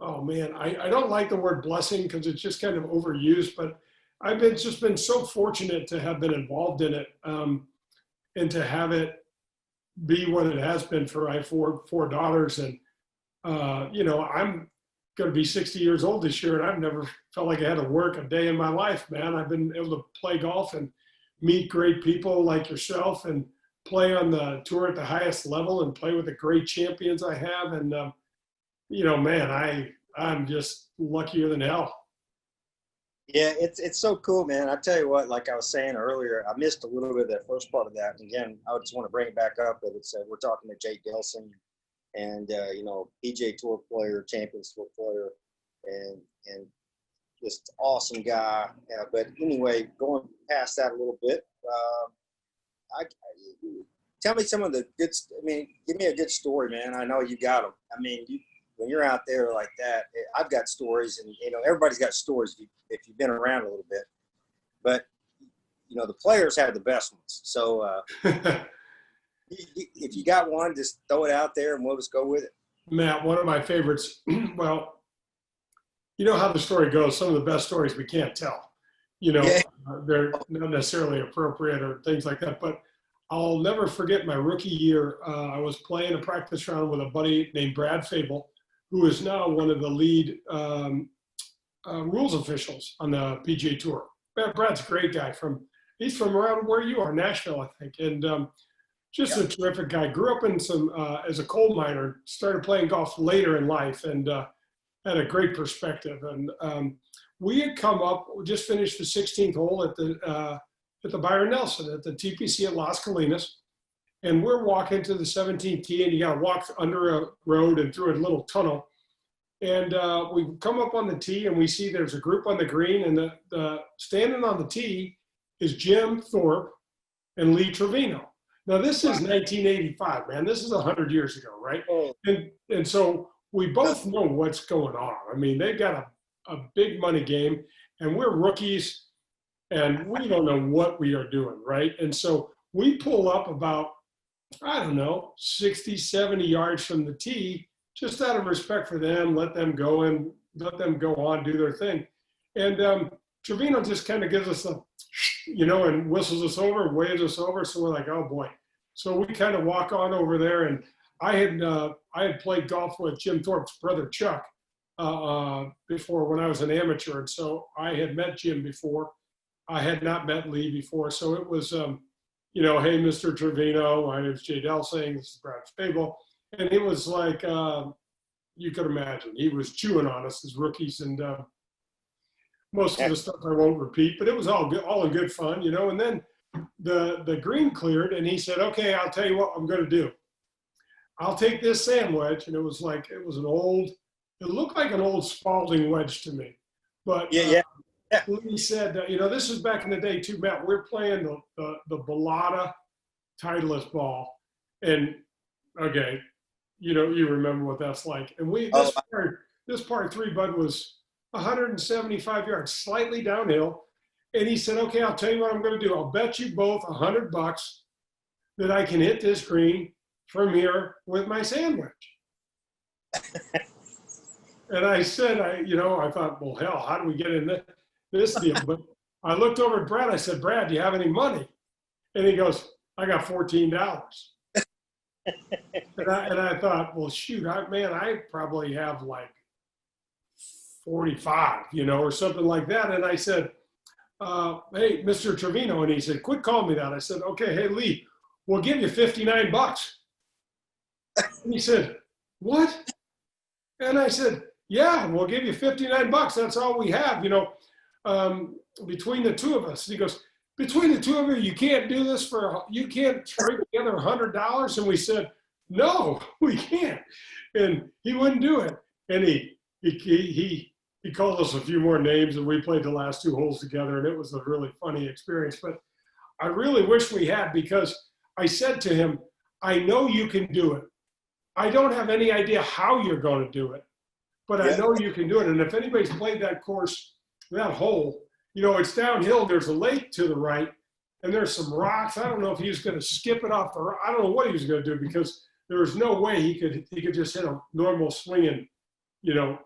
Oh man, I don't like the word blessing because it's just kind of overused, but I've been just been so fortunate to have been involved in it, and to have it be what it has been for my four daughters. And I'm going to be 60 years old this year, and I've never felt like I had to work a day in my life, man. I've been able to play golf and meet great people like yourself, and play on the tour at the highest level, and play with the great champions I have. And man, I'm just luckier than hell. Yeah, it's so cool, man. I tell you what, like I was saying earlier, I missed a little bit of that first part of that. And again, I just want to bring it back up that it's we're talking to Jay Delsing, and PGA Tour player, Champions Tour player, and just awesome guy. But anyway, going past that a little bit, I tell me some of the good. I mean, give me a good story, man. I know you got them. I mean, when you're out there like that, I've got stories, and everybody's got stories if you've been around a little bit. But the players have the best ones. So if you got one, just throw it out there, and we'll just go with it. Matt, one of my favorites. Well, you know how the story goes. Some of the best stories we can't tell. Yeah. They're not necessarily appropriate or things like that. But I'll never forget my rookie year. I was playing a practice round with a buddy named Brad Fable, who is now one of the lead rules officials on the PGA Tour. Brad's a great guy. He's from around where you are, Nashville, I think, and just a terrific guy. Grew up in as a coal miner. Started playing golf later in life, and had a great perspective. And we had come up, we just finished the 16th hole at the Byron Nelson at the TPC at Las Colinas. And we're walking to the 17th tee, and you got to walk under a road and through a little tunnel. And we come up on the tee, and we see there's a group on the green, and the standing on the tee is Jim Thorpe and Lee Trevino. Now, this is 1985, man. This is 100 years ago, right? And so we both know what's going on. I mean, they've got a big money game, and we're rookies, and we don't know what we are doing, right? And so we pull up about, 60, 70 yards from the tee, just out of respect for them, let them go on, do their thing. And Trevino just kind of gives us and whistles us over, waves us over. So we're like, oh boy. So we kind of walk on over there, and I had played golf with Jim Thorpe's brother, Chuck, before when I was an amateur. And so I had met Jim before. I had not met Lee before. So it was, hey, Mr. Trevino, my name's Jay Delsing, this is Brad Fable. And it was like, you could imagine, he was chewing on us as rookies, and most of the stuff I won't repeat, but it was all good, all in good fun, And then the green cleared, and he said, okay, I'll tell you what I'm going to do. I'll take this sand wedge, and it looked like an old Spalding wedge to me. But he said, this is back in the day too, Matt. We're playing the Bellata Titleist ball, and okay, you remember what that's like. And this par three, Bud, was 175 yards, slightly downhill. And he said, okay, I'll tell you what I'm going to do. I'll bet you both $100 that I can hit this green from here with my sand wedge. And I said, I thought, well, hell, how do we get in this deal? But I looked over at Brad. I said, Brad, do you have any money? And he goes, I got $14. and I thought, well, shoot, I probably have like 45, or something like that. And I said, hey, Mr. Trevino. And he said, quit calling me that. I said, okay, hey, Lee, we'll give you $59. And he said, what? And I said, yeah, we'll give you $59. That's all we have, between the two of us. And he goes, between the two of you, you can't do this you can't scrape together $100? And we said, no, we can't. And he wouldn't do it. And he called us a few more names, and we played the last two holes together, and it was a really funny experience. But I really wish we had, because I said to him, I know you can do it. I don't have any idea how you're going to do it, but I know you can do it. And if anybody's played that course, that hole, it's downhill. There's a lake to the right, and there's some rocks. I don't know if he was going to skip it off I don't know what he was going to do, because there was no way he could just hit a normal swinging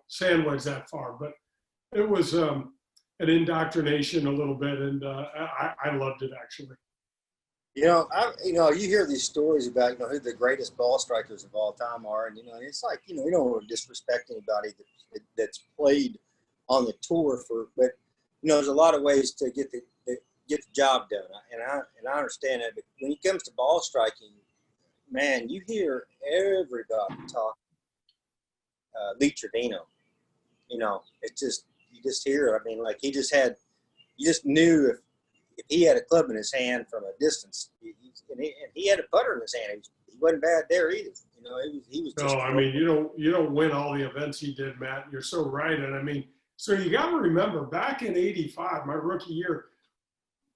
sandwich that far. But it was an indoctrination a little bit, and I loved it actually. You hear these stories about, who the greatest ball strikers of all time are. And, it's like, you don't want to disrespect anybody that's played on the tour but, there's a lot of ways to get the job done. And I understand that. But when it comes to ball striking, man, you hear everybody talk Lee Trevino. It's just, you just hear it. I mean, like you just knew if he had a club in his hand from a distance, and he had a putter in his hand, he wasn't bad there either. He was just. No, I mean, you don't win all the events he did, Matt. You're so right. And I mean, so you got to remember back in '85, my rookie year,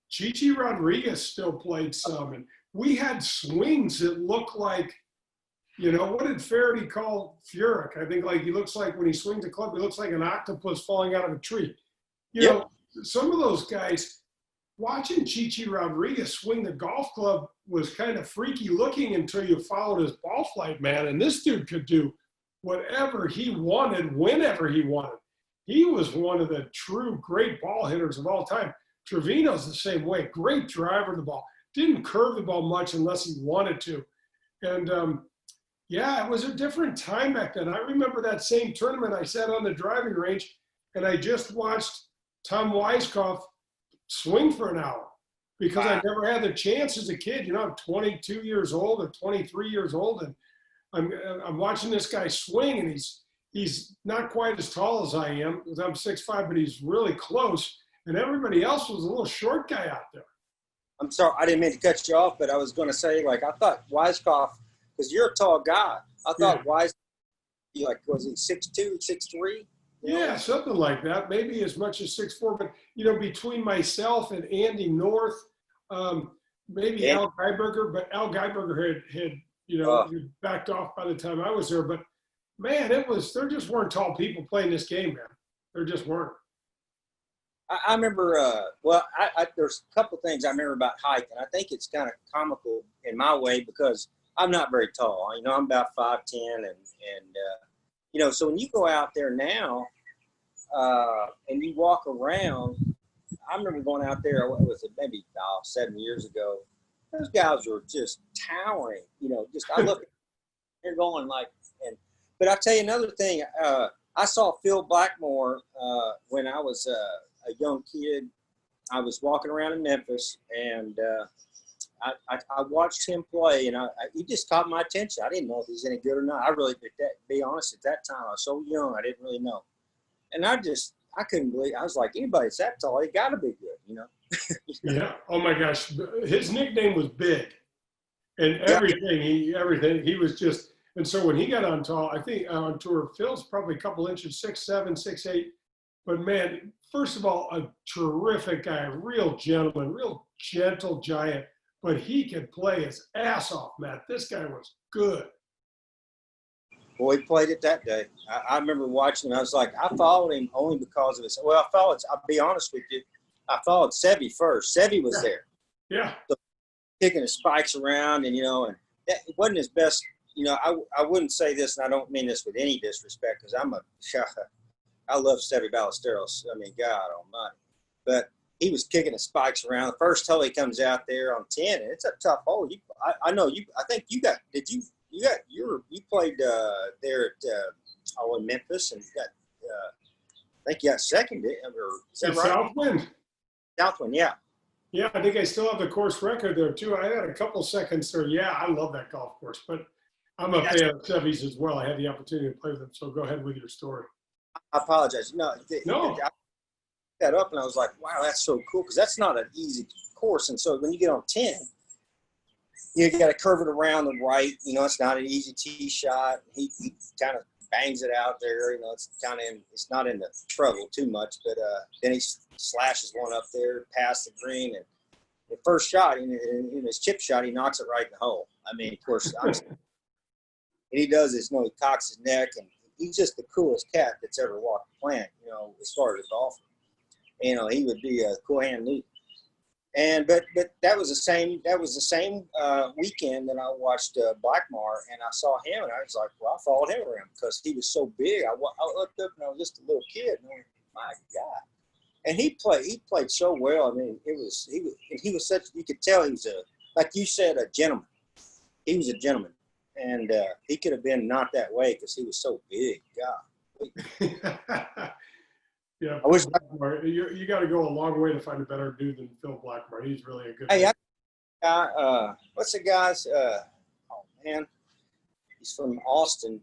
Chichi Rodriguez still played some, and we had swings that looked like, what did Faraday call Furyk? I think like he looks like when he swings a club, he looks like an octopus falling out of a tree. Some of those guys, watching Chichi Rodriguez swing the golf club was kind of freaky looking until you followed his ball flight, man. And this dude could do whatever he wanted, whenever he wanted. He was one of the true great ball hitters of all time. Trevino's the same way. Great driver of the ball. Didn't curve the ball much unless he wanted to. And it was a different time back then. I remember that same tournament. I sat on the driving range and I just watched Tom Weiskopf swing for an hour because I never had the chance as a kid. I'm 22 years old or 23 years old, and I'm watching this guy swing, and he's not quite as tall as I am because I'm 6'5", but he's really close. And everybody else was a little short guy out there. I'm sorry, I didn't mean to cut you off, but I was going to say, like, I thought Weiskopf, because you're a tall guy, I thought Weiskopf, was he 6'2", 6'3"? Yeah, something like that. Maybe as much as 6'4", but between myself and Andy North, maybe Al Geiberger, but Al Geiberger had backed off by the time I was there. But man, there just weren't tall people playing this game, man. There just weren't. I remember, there's a couple things I remember about height, and I think it's kind of comical in my way because I'm not very tall. I'm about 5'10", and so when you go out there now and you walk around, I remember going out there, what was it, maybe 7 years ago. Those guys were just towering, I look, they're going but I'll tell you another thing. I saw Phil Blackmore when I was a young kid. I was walking around in Memphis, and I watched him play, and he just caught my attention. I didn't know if he was any good or not. I really, to be honest, at that time, I was so young, I didn't really know. And I couldn't believe, I was like, anybody that's that tall, they got to be good, Yeah. Oh, my gosh. His nickname was Big. And everything, he was just, and so when he got on tour, Phil's probably a couple inches, 6'7", 6'8". But man, first of all, a terrific guy, a real gentleman, real gentle giant. But he could play his ass off, Matt. This guy was good. Boy, he played it that day. I remember watching him. I was like, I followed him only because of his. Well, I'll be honest with you, I followed Sevy first. Sevy was there. Yeah. So, kicking his spikes around, and and that, it wasn't his best. I wouldn't say this, and I don't mean this with any disrespect, because I love Sevy Ballesteros. I mean, God Almighty, but he was kicking his spikes around. The first hole he comes out there on 10, and it's a tough hole. I know you. I think you got. Did you? You played there at in Memphis, and got. I think you got second. Or is that right? Southwind. Southwind, yeah. Yeah, I think I still have the course record there too. I had a couple seconds there. Yeah, I love that golf course, but I'm a fan of Sevy's as well. I had the opportunity to play with them. So go ahead with your story. I apologize. No. I that up and I was like, wow, that's so cool, because that's not an easy course. And so when you get on 10, you got to curve it around the right. It's not an easy tee shot. He kind of bangs it out there. It's kind of it's not in the trouble too much, but then he slashes one up there past the green, and the first shot in his chip shot, he knocks it right in the hole. I mean, of course, and he does this. He cocks his neck, and he's just the coolest cat that's ever walked the planet. As far as a golfer. He would be a cool hand. but that was the same weekend that I watched Blackmar, and I saw him, and I was like, well, I followed him around because he was so big. I looked up and I was just a little kid, and I went, my God. And he played so well. I mean, he was such, you could tell he was like you said, a gentleman. He was a gentleman, and he could have been not that way because he was so big. God. Yeah, I wish. you got to go a long way to find a better dude than Phil Blackmore. He's really a good. Hey, what's the guy's? Oh man, he's from Austin.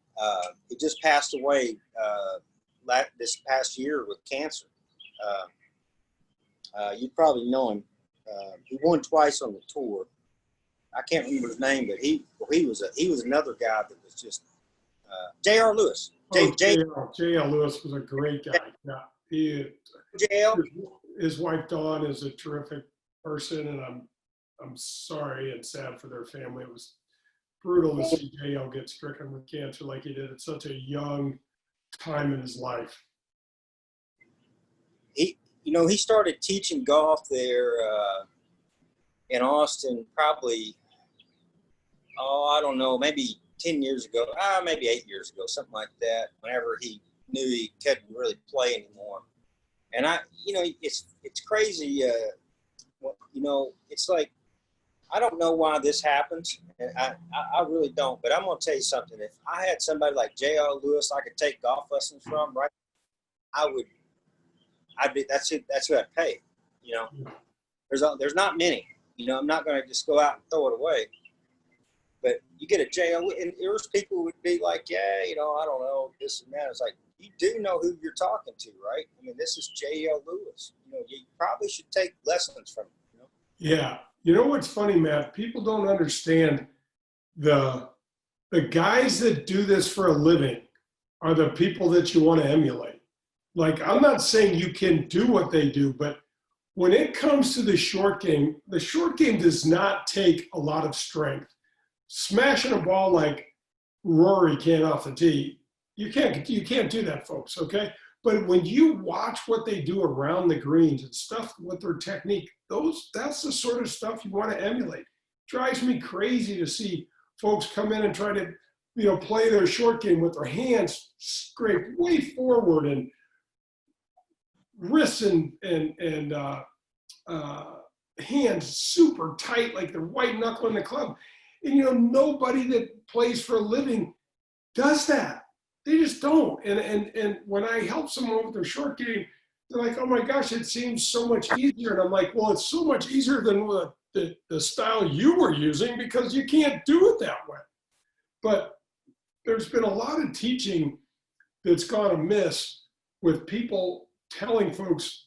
He just passed away this past year with cancer. You probably know him. He won twice on the tour. I can't remember his name, but he was another guy that was just J.R. Lewis. J.R. Lewis was a great guy. Yeah, his wife Dawn is a terrific person, and I'm sorry and sad for their family. It was brutal to see J.L. get stricken with cancer like he did at such a young time in his life. He started teaching golf there in Austin probably, I don't know, maybe 10 years ago, maybe 8 years ago, something like that, whenever he knew he couldn't really play anymore. And it's crazy. It's like, I don't know why this happens, and I really don't, but I'm going to tell you something. If I had somebody like J.R. Lewis I could take golf lessons from, right, that's who I'd pay. There's not many. I'm not going to just go out and throw it away. But you get a J.R. and there's people would be like, yeah, I don't know, this and that. It's like, you do know who you're talking to, right? I mean, this is J.L. Lewis. You probably should take lessons from him. Yeah. You know what's funny, Matt? People don't understand the guys that do this for a living are the people that you want to emulate. Like, I'm not saying you can do what they do, but when it comes to the short game does not take a lot of strength. Smashing a ball like Rory can off the tee, you can't do that, folks, okay? But when you watch what they do around the greens and stuff with their technique, that's the sort of stuff you want to emulate. Drives me crazy to see folks come in and try to, play their short game with their hands scraped way forward and wrists and hands super tight, like they're white knuckling the club. And nobody that plays for a living does that. They just don't. And when I help someone with their short game, they're like, oh my gosh, it seems so much easier. And I'm like, well, it's so much easier than the style you were using because you can't do it that way. But there's been a lot of teaching that's gone amiss with people telling folks,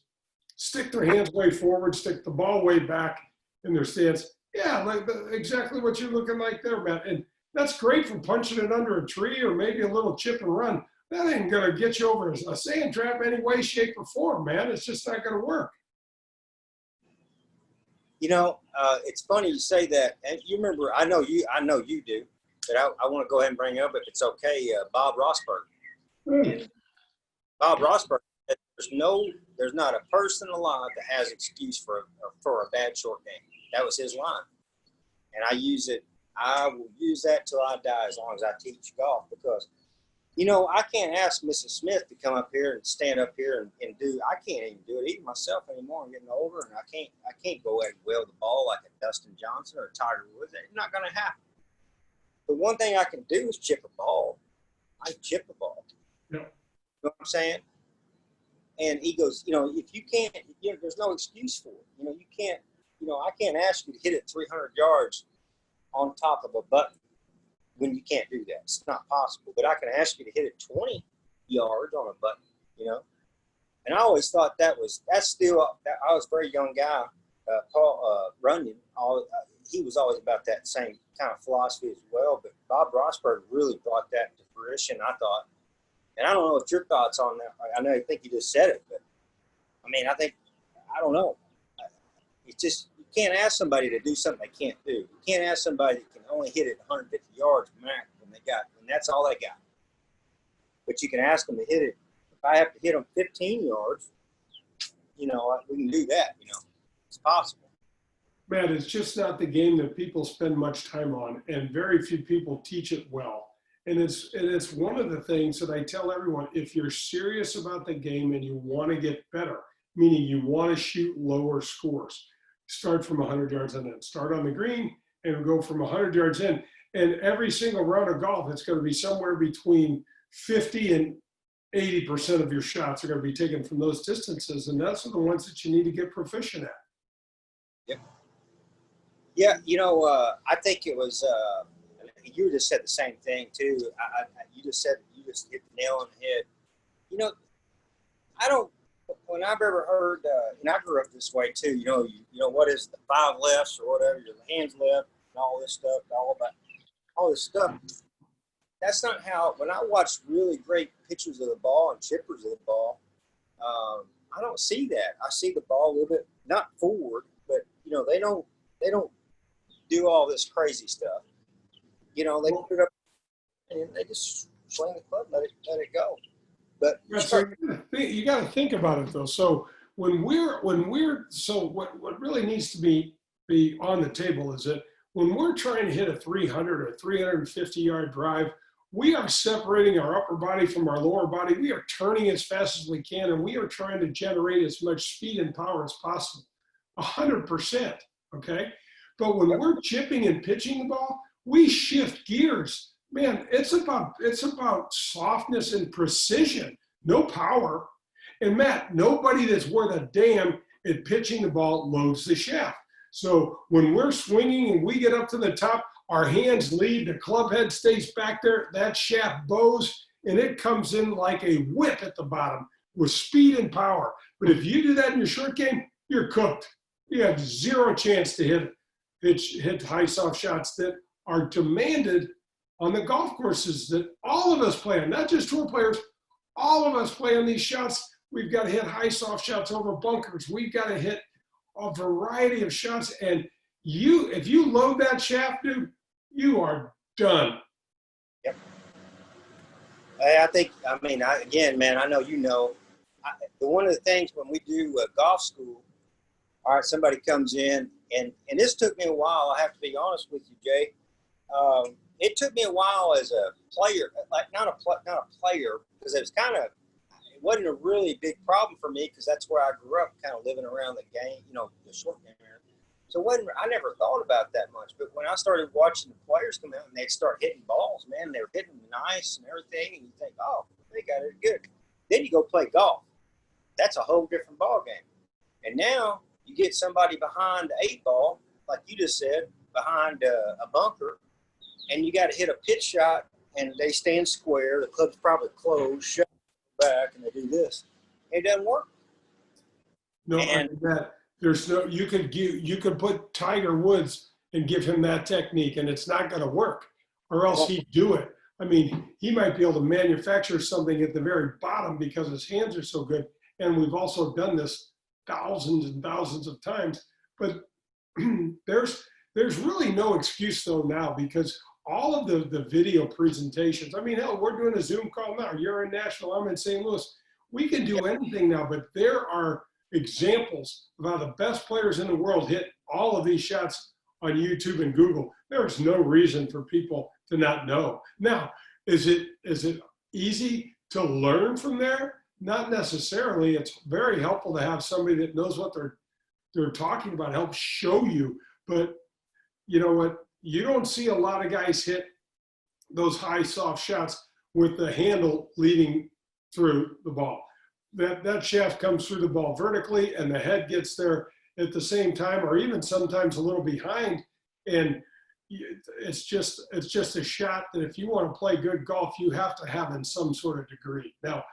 stick their hands way forward, stick the ball way back in their stance. Yeah, like exactly what you're looking like there, Matt. And that's great for punching it under a tree or maybe a little chip and run. That ain't going to get you over a sand trap any way, shape, or form, man. It's just not going to work. It's funny you say that. And you remember, I know you do, but I want to go ahead and bring up, if it's okay, Bob Rosberg. And Bob Rosberg, there's not a person alive that has excuse for a bad short game. That was his line. And I will use that till I die as long as I teach golf because, I can't ask Mrs. Smith to come up here and stand up here and do. I can't even do it even myself anymore. I'm getting older, and I can't go ahead and wheel the ball like a Dustin Johnson or a Tiger Woods. It's not going to happen. The one thing I can do is chip a ball. I chip a ball. Yeah. You know what I'm saying? And he goes, if you can't, there's no excuse for it. You can't. I can't ask you to hit it 300 yards on top of a button when you can't do that. It's not possible. But I can ask you to hit it 20 yards on a button, And I always thought I was a very young guy. Paul Runyon, he was always about that same kind of philosophy as well. But Bob Rosberg really brought that to fruition, I thought. And I don't know what your thoughts on that. I think you just said it, but I don't know. It's just, you can't ask somebody to do something they can't do. You can't ask somebody that can only hit it 150 yards max and that's all they got. But you can ask them to hit it. If I have to hit them 15 yards, we can do that, It's possible. Matt, it's just not the game that people spend much time on, and very few people teach it well. And it's one of the things that I tell everyone: if you're serious about the game and you want to get better, meaning you want to shoot lower scores, start from 100 yards and then start on the green and go from 100 yards in. And every single round of golf, it's going to be somewhere between 50 and 80% of your shots are going to be taken from those distances, and that's the ones that you need to get proficient at. Yep. Yeah, I think it was. You just said the same thing too. You just hit the nail on the head. I don't. When I've ever heard, and I grew up this way too. What is the 5 lefts or whatever? Your hands left and all this stuff, all this stuff. That's not how. When I watch really great pictures of the ball and chippers of the ball, I don't see that. I see the ball a little bit not forward, but they don't do all this crazy stuff. They put it up and they just swing the club, let it go. But so you got to think about it though. So what really needs to be on the table is that when we're trying to hit a 300 or 350 yard drive, we are separating our upper body from our lower body. We are turning as fast as we can, and we are trying to generate as much speed and power as possible. 100%. Okay. But when we're chipping and pitching the ball, we shift gears. Man, it's about softness and precision, no power. And Matt, nobody that's worth a damn at pitching the ball loads the shaft. So when we're swinging and we get up to the top, our hands lead, the club head stays back there, that shaft bows, and it comes in like a whip at the bottom with speed and power. But if you do that in your short game, you're cooked. You have zero chance to hit high soft shots that are demanded on the golf courses that all of us play on, not just tour players. All of us play on these shots. We've got to hit high soft shots over bunkers. We've got to hit a variety of shots. And if you load that shaft, dude, you are done. Yep. Again, man, I know one of the things when we do golf school, all right, somebody comes in, and this took me a while, I have to be honest with you, Jay. It took me a while as a player, like not a player, because it wasn't a really big problem for me because that's where I grew up, kind of living around the game, the short game area. So I never thought about that much. But when I started watching the players come out and they'd start hitting balls, man, they were hitting them nice and everything, and you think, oh, they got it good. Then you go play golf. That's a whole different ball game. And now you get somebody behind the 8 ball, like you just said, behind a bunker, and you got to hit a pitch shot, and they stand square. The club's probably closed, shut back, and they do this. It doesn't work. No, you could put Tiger Woods and give him that technique, and it's not going to work, or else he'd do it. I mean, he might be able to manufacture something at the very bottom because his hands are so good, and we've also done this thousands and thousands of times. But there's really no excuse though now, because all of the video presentations, I mean, hell, we're doing a Zoom call now. You're in Nashville, I'm in St. Louis. We can do anything now, but there are examples of how the best players in the world hit all of these shots on YouTube and Google. There's no reason for people to not know. Now, is it easy to learn from there? Not necessarily. It's very helpful to have somebody that knows what they're talking about, help show you. But you know what? You don't see a lot of guys hit those high soft shots with the handle leading through the ball. That shaft comes through the ball vertically, and the head gets there at the same time, or even sometimes a little behind. And it's just a shot that if you want to play good golf, you have to have in some sort of degree. Now,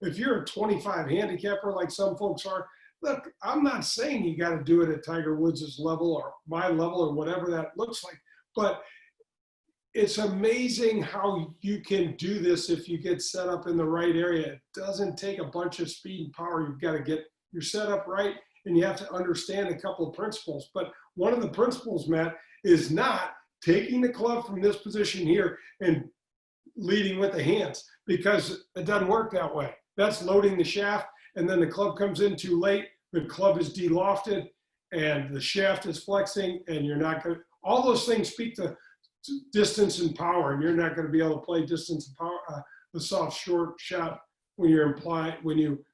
if you're a 25 handicapper like some folks are, look, I'm not saying you got to do it at Tiger Woods' level or my level or whatever that looks like, but it's amazing how you can do this if you get set up in the right area. It doesn't take a bunch of speed and power. You've got to get your setup right, and you have to understand a couple of principles. But one of the principles, Matt, is not taking the club from this position here and leading with the hands, because it doesn't work that way. That's loading the shaft, and then the club comes in too late. The club is de-lofted, and the shaft is flexing, and you're not going to, all those things speak to distance and power, and you're not going to be able to play distance and power, the soft short shot when you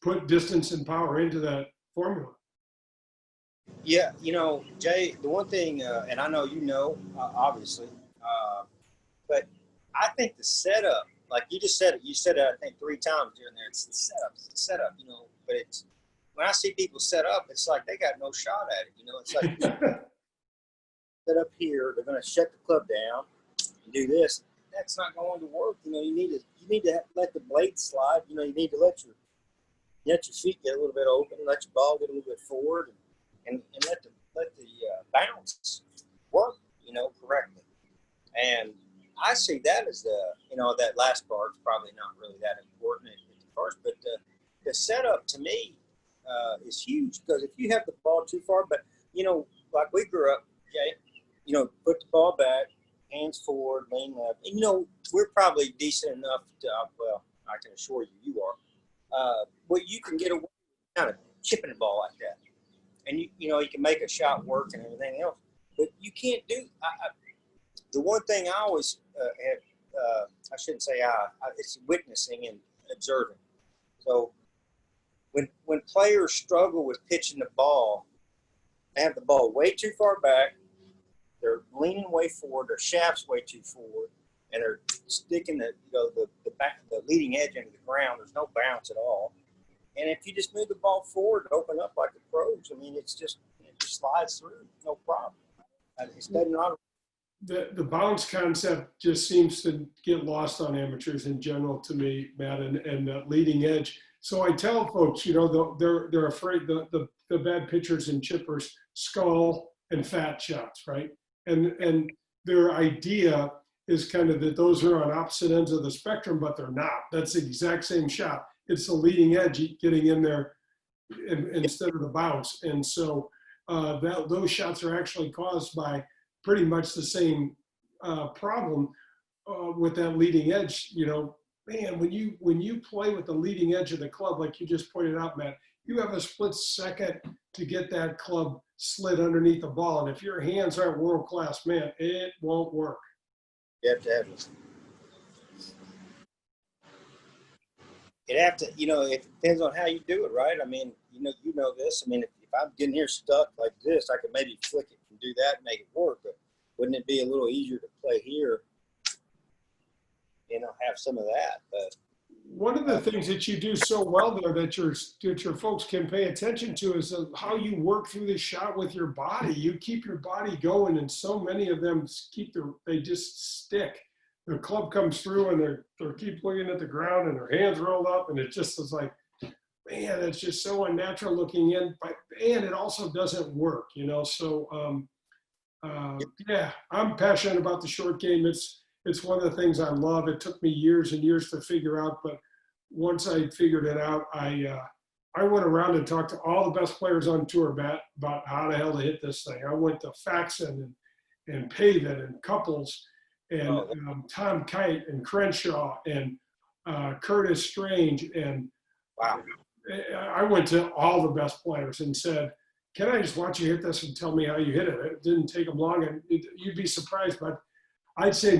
put distance and power into that formula. Yeah, Jay, the one thing, and I know obviously, but I think the setup, like you just said it, you said it, I think 3 times during there, it's the setup, but it's, when I see people set up, it's like they got no shot at it, it's like set up here, they're going to shut the club down and do this. That's not going to work. You need to let the blade slide. You need to let your feet get a little bit open, let your ball get a little bit forward, and let the bounce work, correctly. And I see that as that last part is probably not really that important at the first, but the setup to me is huge, because if you have the ball too far, but like we grew up, Jay, put the ball back, hands forward, lean left. And, we're probably decent enough to, well, I can assure you are. But you can get away with kind of chipping the ball like that. And, you can make a shot work and everything else. But you can't do the one thing I always have, I shouldn't say it's witnessing and observing. So when players struggle with pitching the ball, they have the ball way too far back, they're leaning way forward, their shaft's way too forward, and they're sticking the leading edge into the ground. There's no bounce at all. And if you just move the ball forward and open up like the pros, it just slides through, no problem. It doesn't matter. The bounce concept just seems to get lost on amateurs in general to me, Matt, and the leading edge. So I tell folks, they're afraid the bad pitchers and chippers skull and fat shots, right? And their idea is kind of that those are on opposite ends of the spectrum, but they're not. That's the exact same shot. It's the leading edge getting in there instead of the bounce. And so those shots are actually caused by pretty much the same problem with that leading edge. Man, when you play with the leading edge of the club, like you just pointed out, Matt, you have a split second to get that club slid underneath the ball. And if your hands aren't world class, man, it won't work. You have to have it. It depends on how you do it, right? You know this. If I'm getting here stuck like this, I could maybe flick it and do that and make it work. But wouldn't it be a little easier to play here? Have some of that. But one of the things that you do so well there that your folks can pay attention to is how you work through the shot with your body. You keep your body going, and so many of them they just stick. The club comes through and they keep looking at the ground and their hands rolled up, and it just is like, man, it's just so unnatural looking in, and it also doesn't work, So yeah, I'm passionate about the short game. It's one of the things I love. It took me years and years to figure out, but once I figured it out, I went around and talked to all the best players on tour about how the hell to hit this thing. I went to Faxon and Pavin and Couples and Tom Kite and Crenshaw and Curtis Strange. And wow. I went to all the best players and said, can I just watch you hit this and tell me how you hit it? It didn't take them long, and you'd be surprised, but I'd say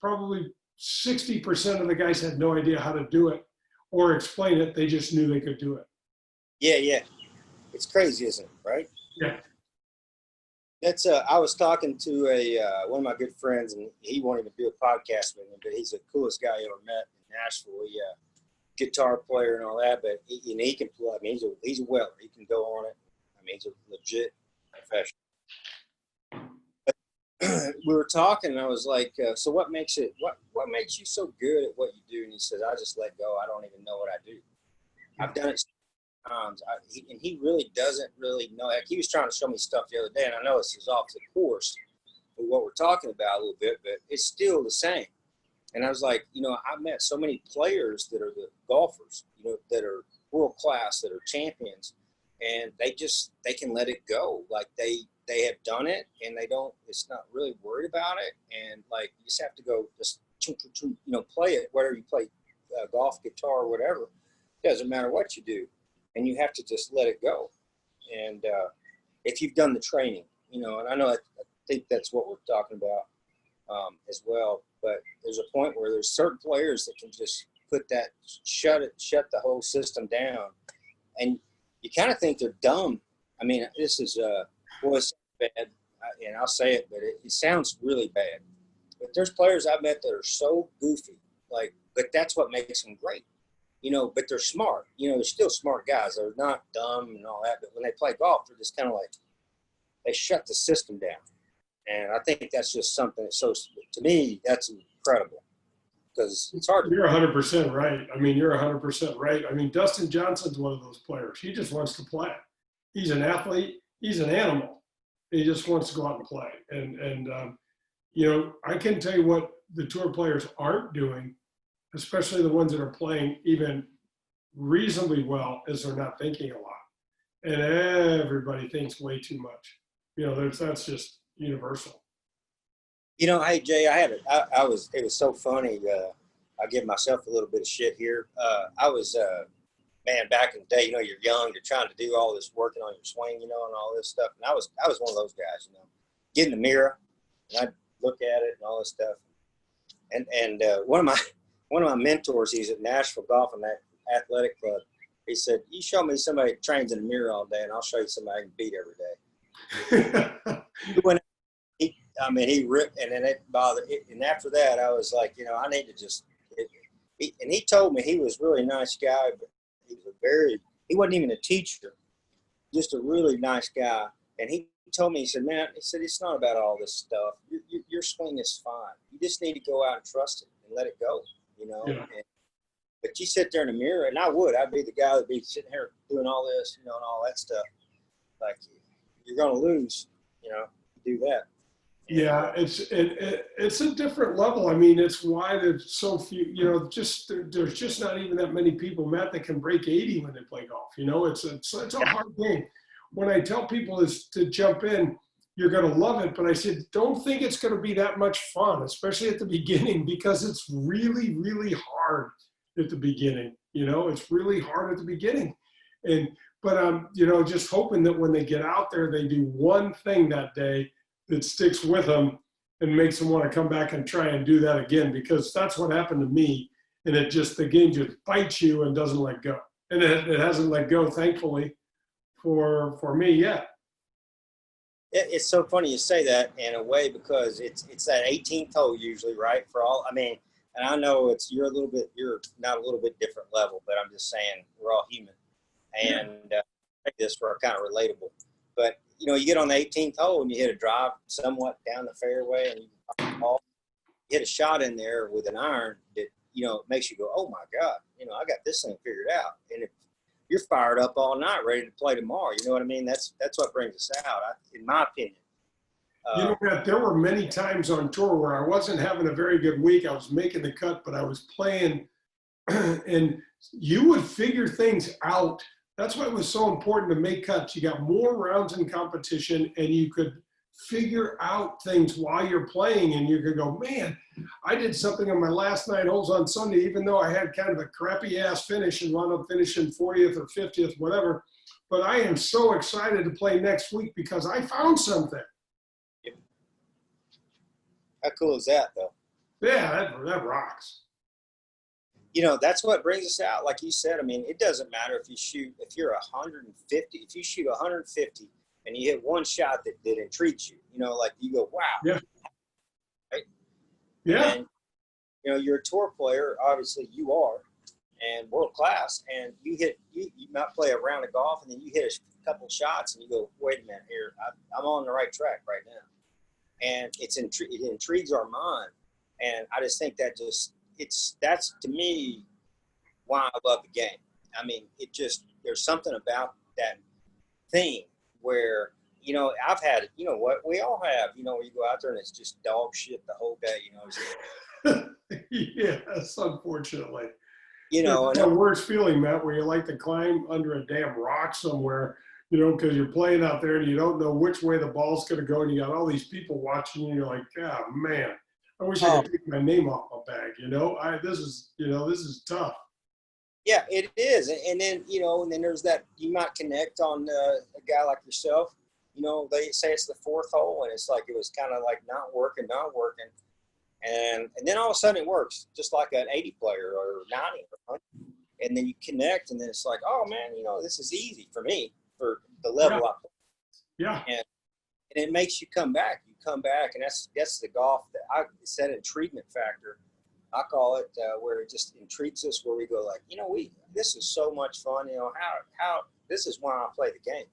probably 60% of the guys had no idea how to do it or explain it. They just knew they could do it. Yeah. It's crazy, isn't it? Right? Yeah. That's I was talking to one of my good friends, and he wanted to do a podcast with me, but he's the coolest guy I ever met in Nashville. He guitar player and all that, but he can play. He's a welder. He can go on it. He's a legit professional. We were talking, and I was like, so what makes you so good at what you do? And he said, I just let go. I don't even know what I do. I've done it times. And he really doesn't really know. Like, he was trying to show me stuff the other day, and I know this is off the course with what we're talking about a little bit, but it's still the same. And I was like, I've met so many players that are the golfers, that are world class, that are champions, and they can let it go. Like they have done it, and it's not really worried about it. And like, you just have to go just, play it, whether you play golf, guitar, or whatever. It doesn't matter what you do. And you have to just let it go. And if you've done the training, and I know I think that's what we're talking about as well. But there's a point where there's certain players that can just put that, shut the whole system down, and you kind of think they're dumb. I mean, this is well, it's bad, and I'll say it, but it sounds really bad. But there's players I've met that are so goofy, but that's what makes them great. But they're smart. They're still smart guys. They're not dumb and all that. But when they play golf, they're just kind of like, they shut the system down. And I think that's just something so, to me, that's incredible because it's hard. You're 100% right. I mean, you're 100% right. I mean, Dustin Johnson's one of those players. He just wants to play. He's an athlete. He's an animal. He just wants to go out and play. And I can tell you what the tour players aren't doing, especially the ones that are playing even reasonably well, is they're not thinking a lot. And everybody thinks way too much. That's just universal. Hey Jay, it was so funny. I give myself a little bit of shit here. I was, man, back in the day, you're young, you're trying to do all this working on your swing, and all this stuff. And I was one of those guys, get in the mirror and I'd look at it and all this stuff. And one of my mentors, he's at Nashville Golf and that athletic club. He said, "You show me somebody that trains in the mirror all day, and I'll show you somebody I can beat every day." He ripped, and then it bothered. And after that, I was like, I need to just. And he told me he was a really nice guy, but he wasn't even a teacher, just a really nice guy. And he told me, he said, "Man," he said, "it's not about all this stuff. Your swing is fine. You just need to go out and trust it and let it go, Yeah. But you sit there in the mirror, and I'd be the guy that'd be sitting here doing all this, and all that stuff. Like, you're going to lose, do that." Yeah, it's a different level. I mean, it's why there's so few, there's just not even that many people, Matt, that can break 80 when they play golf. It's a hard game. When I tell people is to jump in, you're going to love it. But I said, don't think it's going to be that much fun, especially at the beginning, because it's really, really hard at the beginning. It's really hard at the beginning. But I'm, just hoping that when they get out there, they do one thing that day that sticks with them and makes them want to come back and try and do that again, because that's what happened to me. And the game just bites you and doesn't let go. And it hasn't let go, thankfully, for me yet. It's so funny you say that in a way, because it's that 18th hole usually, right? And I know you're not a little bit different level, but I'm just saying we're all human. And we're kind of relatable. But you get on the 18th hole and you hit a drive somewhat down the fairway, and you hit a shot in there with an iron that it makes you go, "Oh my God, I got this thing figured out." And if you're fired up all night, ready to play tomorrow, you know what I mean? That's what brings us out, in my opinion. Matt, there were many times on tour where I wasn't having a very good week. I was making the cut, but I was playing, and you would figure things out. That's why it was so important to make cuts. You got more rounds in competition, and you could figure out things while you're playing, and you could go, "Man, I did something on my last 9 holes on Sunday, even though I had kind of a crappy ass finish and wound up finishing 40th or 50th, whatever. But I am so excited to play next week because I found something." How cool is that, though? Yeah, that rocks. That's what brings us out. Like you said, I mean, it doesn't matter if you're 150, if you shoot 150 and you hit one shot that intrigues you, like you go, "Wow." Yeah. Right? Yeah. And, you're a tour player, obviously you are, and world class, and you might play a round of golf and then you hit a couple shots and you go, "Wait a minute here, I'm on the right track right now." And it intrigues our mind. And I just think that's to me why I love the game. I mean, there's something about that thing where, I've had, what we all have, where you go out there and it's just dog shit the whole day, Yes, unfortunately. And the worst feeling, Matt, where you like to climb under a damn rock somewhere, because you're playing out there and you don't know which way the ball's going to go, and you got all these people watching you, and you're like, "Oh man, I wish I could take my name off my bag." This is tough. Yeah, it is. And then, and then there's that, you might connect on a guy like yourself. They say it's the fourth hole, and it's like it was kind of like not working. And then all of a sudden it works, just like an 80 player or 90 or 100. And then you connect, and then it's like, oh, man, this is easy for me for the level I play. Yeah. And it makes you come back. You come back, and that's the golf that I said a treatment factor. I call it where it just entreats us, where we go like, this is so much fun. How this is why I play the game.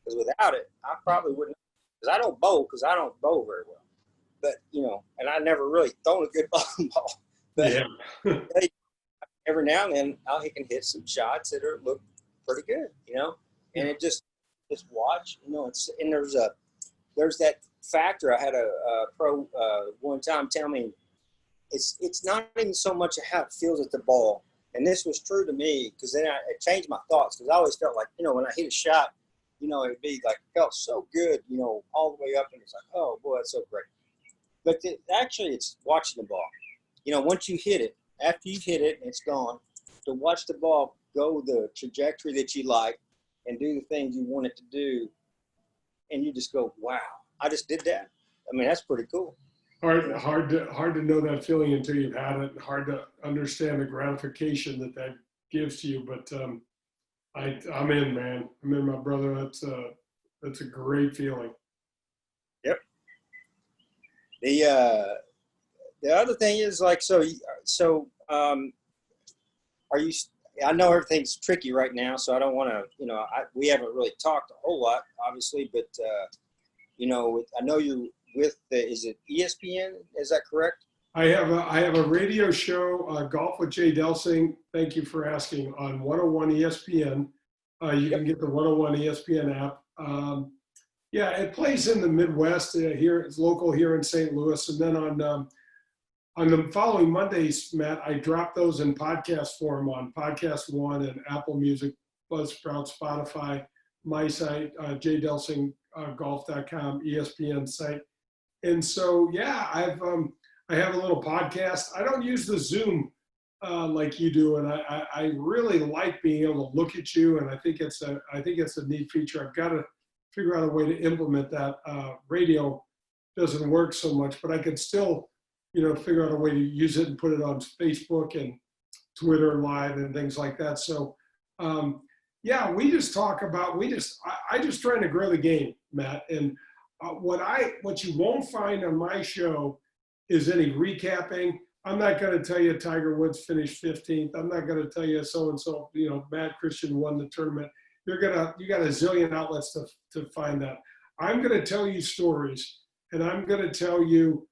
Because without it, I probably wouldn't. Because I don't bowl very well. But and I never really thrown a good bowling ball. But Yeah. every now and then, he can hit some shots that look pretty good. And it just watch. And there's that factor. I had a pro one time tell me, it's not even so much how it feels at the ball. And this was true to me, because then it changed my thoughts, because I always felt like, when I hit a shot, it'd be like, felt so good, all the way up. And it's like, oh, boy, that's so great. But actually, it's watching the ball. Once you hit it, after you've hit it and it's gone, to watch the ball go the trajectory that you like and do the things you want it to do. And you just go, wow, I just did that. I mean, that's pretty cool. Hard to know that feeling until you've had it, and hard to understand the gratification that gives to you. But I'm in, man. I'm in, my brother. That's a great feeling. Yep. The other thing is like, are you? I know everything's tricky right now, so I don't want to. We haven't really talked a whole lot, obviously, but I know you're with is it ESPN? Is that correct? I have a radio show, Golf with Jay Delsing. Thank you for asking, on 101 ESPN. You can get the 101 ESPN app. Yeah, it plays in the Midwest here. It's local here in St. Louis, and then on the following Mondays, Matt, I drop those in podcast form on Podcast One and Apple Music, Buzzsprout, Spotify, my site, jdelsing.golf.com, ESPN site. And so, yeah, I have a little podcast. I don't use the Zoom like you do, and I really like being able to look at you, and I think it's a neat feature. I've got to figure out a way to implement that. Radio doesn't work so much, but I could still, figure out a way to use it and put it on Facebook and Twitter Live and things like that. So, yeah, we just talk about I just trying to grow the game, Matt, and. What you won't find on my show is any recapping. I'm not going to tell you Tiger Woods finished 15th. I'm not going to tell you so-and-so, Matt Christian won the tournament. You got a zillion outlets to find that. I'm going to tell you stories, and I'm going to tell you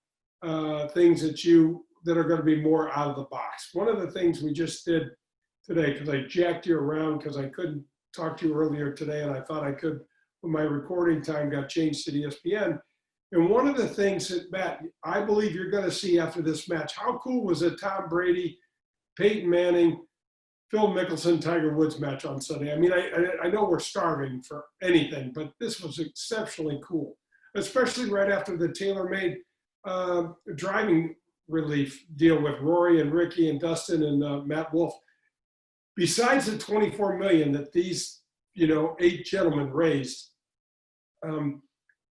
things that are going to be more out of the box. One of the things we just did today, because I jacked you around because I couldn't talk to you earlier today, and I thought I could when my recording time got changed to ESPN. And one of the things that, Matt, I believe you're going to see after this match, how cool was it Tom Brady, Peyton Manning, Phil Mickelson, Tiger Woods match on Sunday? I mean, I know we're starving for anything, but this was exceptionally cool, especially right after the TaylorMade driving relief deal with Rory and Ricky and Dustin and Matt Wolf. Besides the $24 million that these 8 gentlemen raised,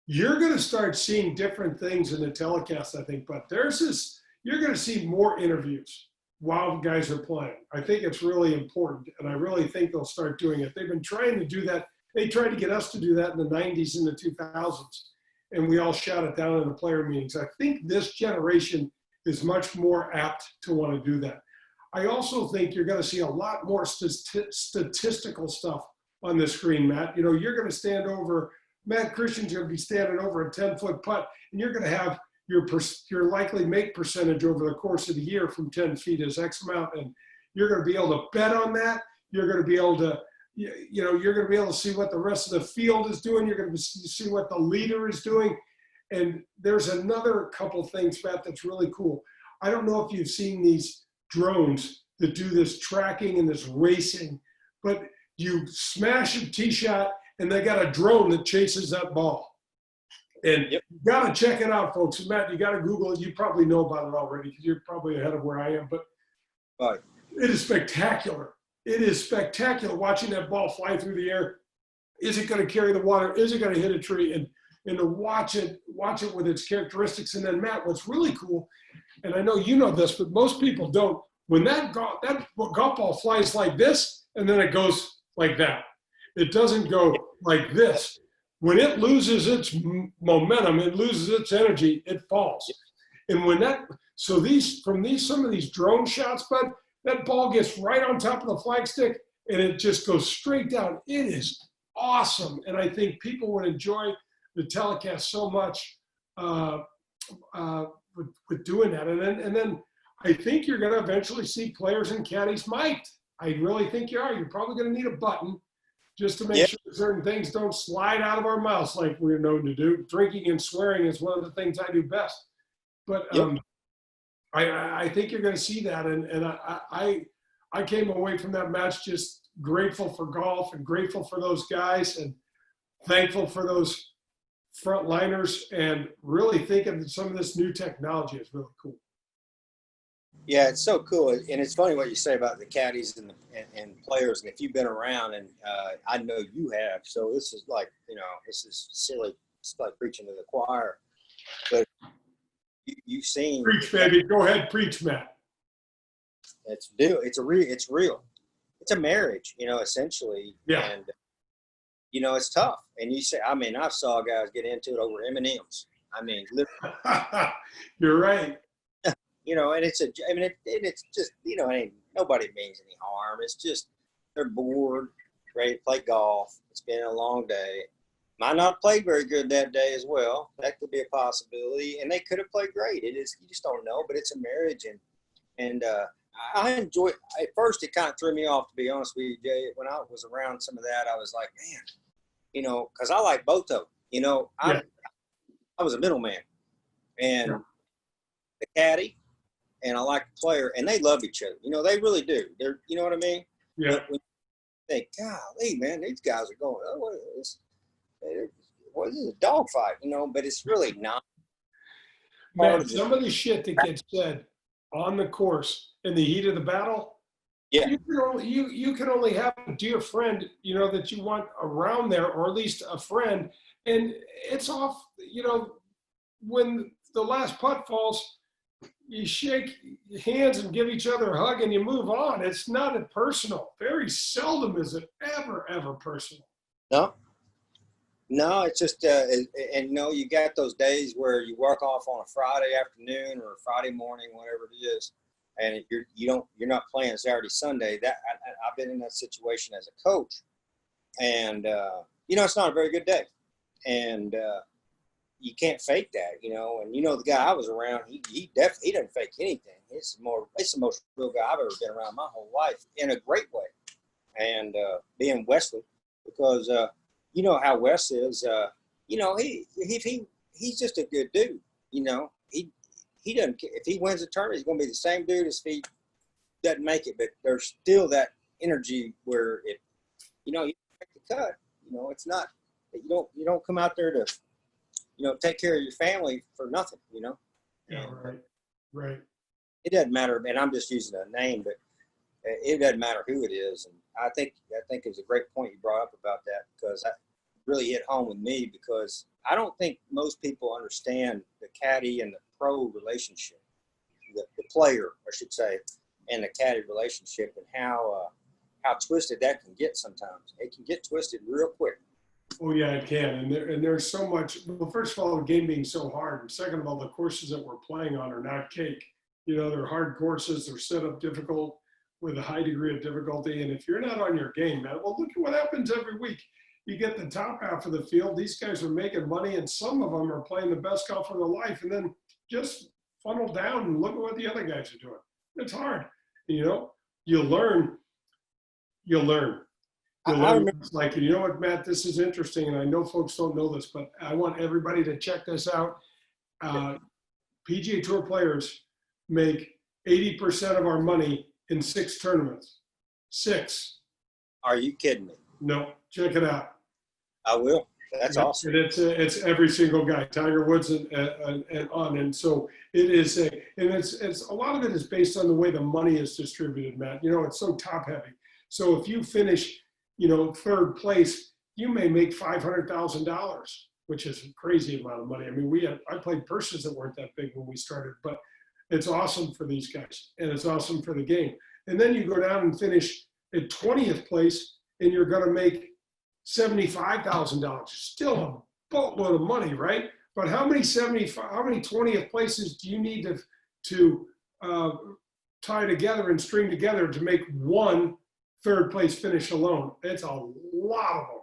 you're going to start seeing different things in the telecast, I think. But you're going to see more interviews while guys are playing. I think it's really important, and I really think they'll start doing it. They've been trying to do that. They tried to get us to do that in the 90s and the 2000s, and we all shot it down in the player meetings. I think this generation is much more apt to want to do that. I also think you're going to see a lot more statistical stuff on the screen, Matt. You're going to stand over, Matt Christian's going to be standing over a 10-foot putt, and you're going to have your likely make percentage over the course of the year from 10 feet is X amount, and you're going to be able to bet on that. You're going to be able to, you're going to be able to see what the rest of the field is doing. You're going to see what the leader is doing. And there's another couple things, Matt, that's really cool. I don't know if you've seen these drones that do this tracking and this racing, but you smash a tee shot and they got a drone that chases that ball. And you got to check it out, folks. Matt, you got to Google it. You probably know about it already because you're probably ahead of where I am, but it is spectacular. it is spectacular watching that ball fly through the air. Is it going to carry the water? Is it going to hit a tree? And to watch it with its characteristics. And then Matt, what's really cool, and I know you know this, but most people don't. When that golf ball flies like this, and then it goes like that. It doesn't go like this. When it loses its momentum, it loses its energy, it falls. And when some of these drone shots, bud, that ball gets right on top of the flagstick and it just goes straight down. It is awesome. And I think people would enjoy the telecast so much with doing that. And then I think you're going to eventually see players and caddies mic'd. I really think you are. You're probably going to need a button just to make sure certain things don't slide out of our mouths like we're known to do. Drinking and swearing is one of the things I do best. But I think you're going to see that. And I came away from that match just grateful for golf and grateful for those guys and thankful for those frontliners and really thinking that some of this new technology is really cool. Yeah, it's so cool. And it's funny what you say about the caddies and players. And if you've been around, and I know you have, so this is like, this is silly. It's like preaching to the choir. But you've seen. Preach, baby. Go ahead, preach, Matt. It's real. It's a marriage, essentially. Yeah. And, it's tough. And you say, I saw guys get into it over M&Ms. Literally. You're right. And it's just, nobody means any harm. It's just, they're bored, ready to play golf. It's been a long day. Might not have played very good that day as well. That could be a possibility. And they could have played great. It is, you just don't know, but it's a marriage. And I enjoy it. At first, it kind of threw me off, to be honest with you, Jay. When I was around some of that, I was like, man, because I like both of them. I was a middleman. And the caddy, and I like the player, and they love each other. They really do. They're, you know what I mean? Yeah. But when you think, golly, man, these guys are going, what is this, a dogfight? But it's really not. Man, some of the shit that gets said on the course in the heat of the battle, you can only have a dear friend, that you want around there, or at least a friend. And it's off, when the last putt falls, you shake hands and give each other a hug and you move on. It's not personal. Very seldom is it ever personal. No, it's just, you got those days where you work off on a Friday afternoon or a Friday morning, whatever it is, and you're not playing Saturday, Sunday. I've been in that situation as a coach, and it's not a very good day, and you can't fake that, and the guy I was around, he doesn't fake anything. It's the most real guy I've ever been around my whole life, in a great way. And being Wesley, because you know how Wes is, he's just a good dude. He doesn't, if he wins the tournament, he's going to be the same dude as if he doesn't make it. But there's still that energy where you make the cut. It's not, you don't come out there to, take care of your family for nothing, Yeah, right. It doesn't matter, and I'm just using a name, but it doesn't matter who it is. And I think it was a great point you brought up about that, because that really hit home with me, because I don't think most people understand the caddy and the pro relationship, the player, I should say, and the caddy relationship, and how twisted that can get sometimes. It can get twisted real quick. Oh yeah, it can, and there's so much. Well, first of all, the game being so hard, and second of all, the courses that we're playing on are not cake. They're hard courses. They're set up difficult with a high degree of difficulty. And if you're not on your game, man, well, look at what happens every week. You get the top half of the field. These guys are making money, and some of them are playing the best golf of their life, and then just funnel down and look at what the other guys are doing. It's hard. You'll learn. It's like, you know what, Matt, this is interesting, and I know folks don't know this, but I want everybody to check this out. PGA Tour players make 80% of our money in 6 tournaments. 6. Are you kidding me? No, check it out. I will. That's awesome. And it's every single guy, Tiger Woods and on. And so it's a lot of it is based on the way the money is distributed, Matt. It's so top heavy. So if you finish, you know, third place, you may make $500,000, which is a crazy amount of money. I mean, I played purses that weren't that big when we started, but it's awesome for these guys and it's awesome for the game. And then you go down and finish at 20th place and you're going to make $75,000. Still a boatload of money, right? But how many 20th places do you need to tie together and string together to make one third place finish alone? It's a lot of them.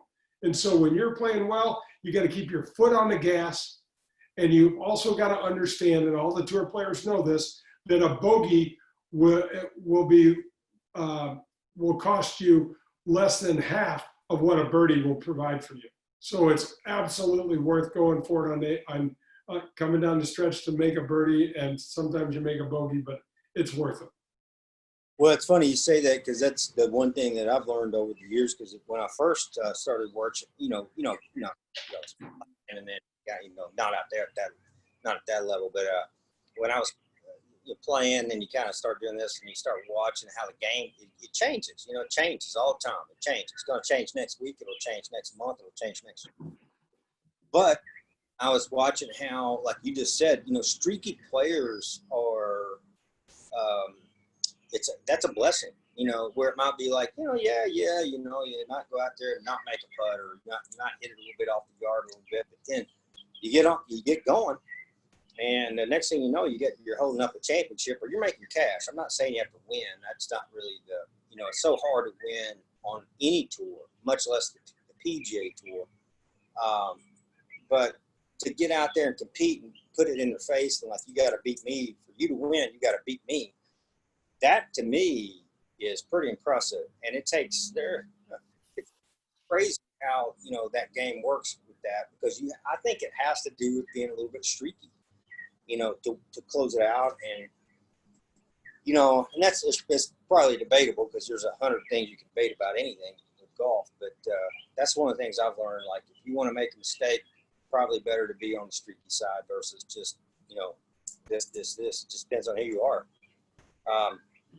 And so when you're playing well, you got to keep your foot on the gas. And you also got to understand, and all the tour players know this, that a bogey will cost you less than half of what a birdie will provide for you. So it's absolutely worth going for it on coming down the stretch to make a birdie, and sometimes you make a bogey, but it's worth it. Well, it's funny you say that because that's the one thing that I've learned over the years. Because when I first started working, and then not out there not at that level, but when I was playing, and you kind of start doing this, and you start watching how the game it changes. It changes all the time. It changes. It's going to change next week. It'll change next month. It'll change next year. But I was watching how, like you just said, streaky players are. That's a blessing, where it might be like, you might go out there and not make a putt or not hit it a little bit off the yard a little bit, but then you get going, and the next thing you know, you're holding up a championship or you're making cash. I'm not saying you have to win. That's not really it's so hard to win on any tour, much less the PGA Tour. But to get out there and compete and put it in their face and like, you got to beat me. For you to win, you got to beat me. That to me is pretty impressive, and it's crazy how that game works with that, because I think it has to do with being a little bit streaky, to close it out, and and it's probably debatable because there's 100 things you can debate about anything with golf, but that's one of the things I've learned. Like, if you want to make a mistake, probably better to be on the streaky side versus just this. It just depends on who you are.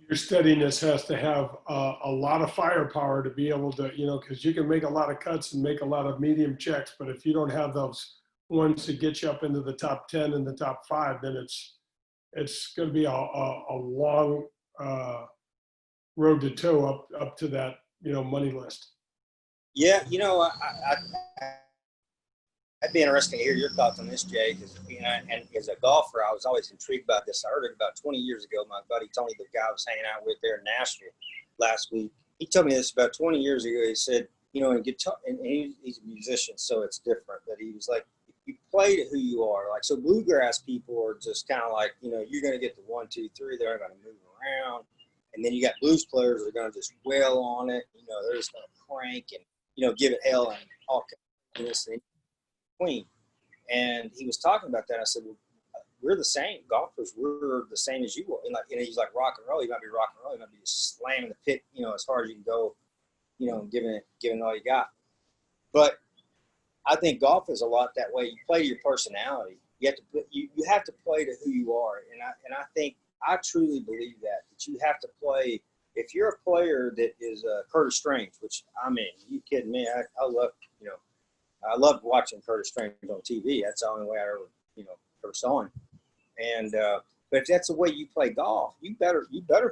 Your steadiness has to have a lot of firepower to be able to, because you can make a lot of cuts and make a lot of medium checks, but if you don't have those ones to get you up into the top 10 and the top 5, then it's going to be a long road to toe up to that, money list. Yeah, I'd be interested to hear your thoughts on this, Jay, because and as a golfer, I was always intrigued about this. I heard it about 20 years ago. My buddy Tony, the guy I was hanging out with there in Nashville last week, he told me this about 20 years ago. He said, in guitar, and he's a musician, so it's different. But he was like, if you play to who you are, like, so bluegrass people are just kind of like, you're going to get the 1, 2, 3. They're going to move around, and then you got blues players that are going to just wail on it. They're just going to crank and give it hell and all kinds of this thing. Queen. And he was talking about that. I said, well, we're the same golfers. We're the same as you are. And he's like rock and roll. You might be rock and roll. You might be just slamming the pit, as hard as you can go, giving all you got. But I think golf is a lot that way. You play to your personality. You have to play to who you are. And I think I truly believe that you have to play. If you're a player that is Curtis Strange, which you kidding me? I love I loved watching Curtis Strange on TV. That's the only way I ever saw him. And but if that's the way you play golf, you better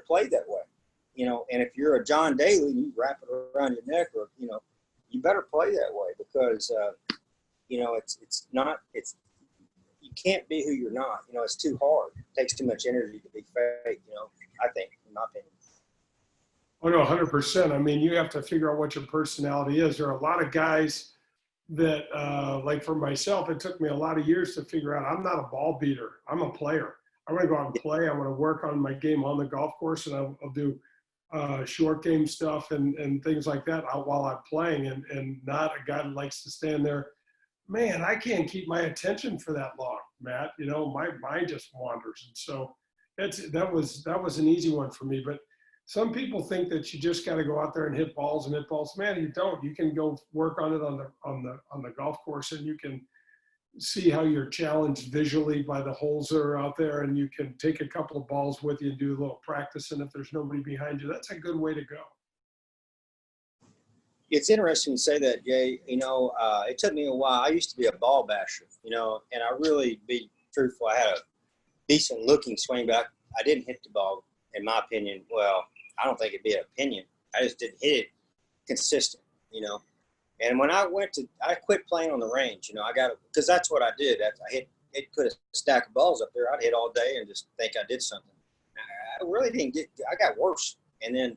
play that way, And if you're a John Daly and you wrap it around your neck, or you better play that way, because you can't be who you're not. It's too hard. It takes too much energy to be fake. I think, in my opinion. Oh no, 100%. I mean, you have to figure out what your personality is. There are a lot of guys that, like for myself, it took me a lot of years to figure out I'm not a ball beater. I'm a player. I want to go out and play. I want to work on my game on the golf course, and I'll do short game stuff and things like that while I'm playing, and not a guy that likes to stand there. Man, I can't keep my attention for that long, Matt. My mind just wanders. And so that was an easy one for me. But some people think that you just got to go out there and hit balls. Man, you don't. You can go work on it on the golf course, and you can see how you're challenged visually by the holes that are out there, and you can take a couple of balls with you and do a little practice. And if there's nobody behind you, that's a good way to go. It's interesting you say that, Jay. It took me a while. I used to be a ball basher, and I really, be truthful, I had a decent looking swing, but I didn't hit the ball, in my opinion. Well, I don't think it'd be an opinion. I just didn't hit it consistent. And when I quit playing on the range, because that's what I did. Put a stack of balls up there. I'd hit all day and just think I did something. I really didn't I got worse. And then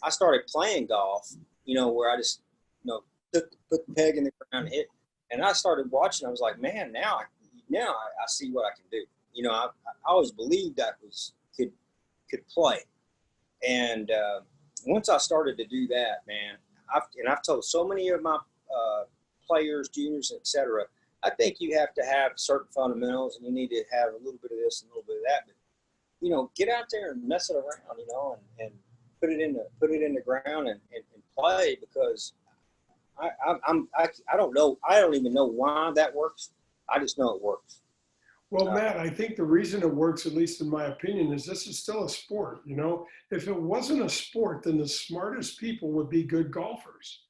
I started playing golf, where I just, put the peg in the ground and hit. And I started watching. I was like, man, now I see what I can do. I always believed I could play. And once I started to do that, man, I've told so many of my players, juniors, etc. I think you have to have certain fundamentals, and you need to have a little bit of this and a little bit of that. But get out there and mess it around, and put it in the ground and play, because I don't know. I don't even know why that works. I just know it works. Well, Matt, I think the reason it works, at least in my opinion, is this is still a sport. If it wasn't a sport, then the smartest people would be good golfers.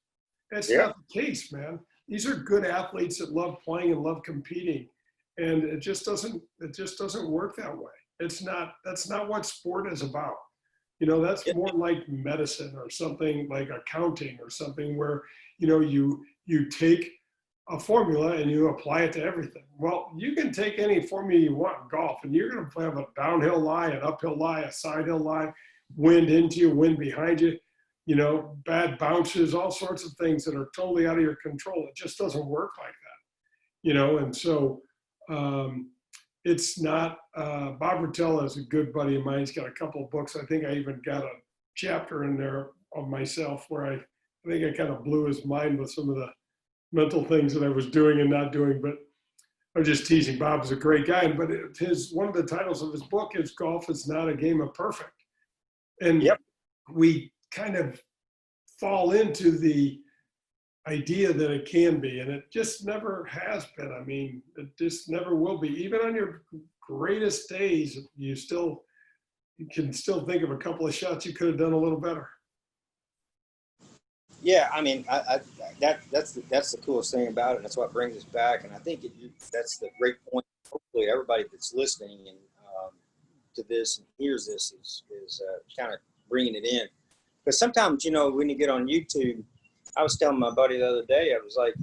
That's not the case, man. These are good athletes that love playing and love competing, and it just doesn't work that way. That's not what sport is about. That's more like medicine or something like accounting or something where, you take a formula and you apply it to everything. Well, you can take any formula you want in golf, and you're going to have a downhill lie, an uphill lie, a side hill lie, wind into you, wind behind you, bad bounces, all sorts of things that are totally out of your control. It just doesn't work like that, and so it's not, Bob Rotella is a good buddy of mine. He's got a couple of books. I think I even got a chapter in there of myself where I think I kind of blew his mind with some of the mental things that I was doing and not doing, but I'm just teasing. Bob's a great guy, but one of the titles of his book is Golf is Not a Game of Perfect. And we kind of fall into the idea that it can be, and it just never has been. I mean, it just never will be. Even on your greatest days, you can still think of a couple of shots you could have done a little better. Yeah, I mean, that's the coolest thing about it, and that's what brings us back. And I think that's the great point. Hopefully, everybody that's listening and to this and hears this is kind of bringing it in. Because sometimes, when you get on YouTube, I was telling my buddy the other day, I was like,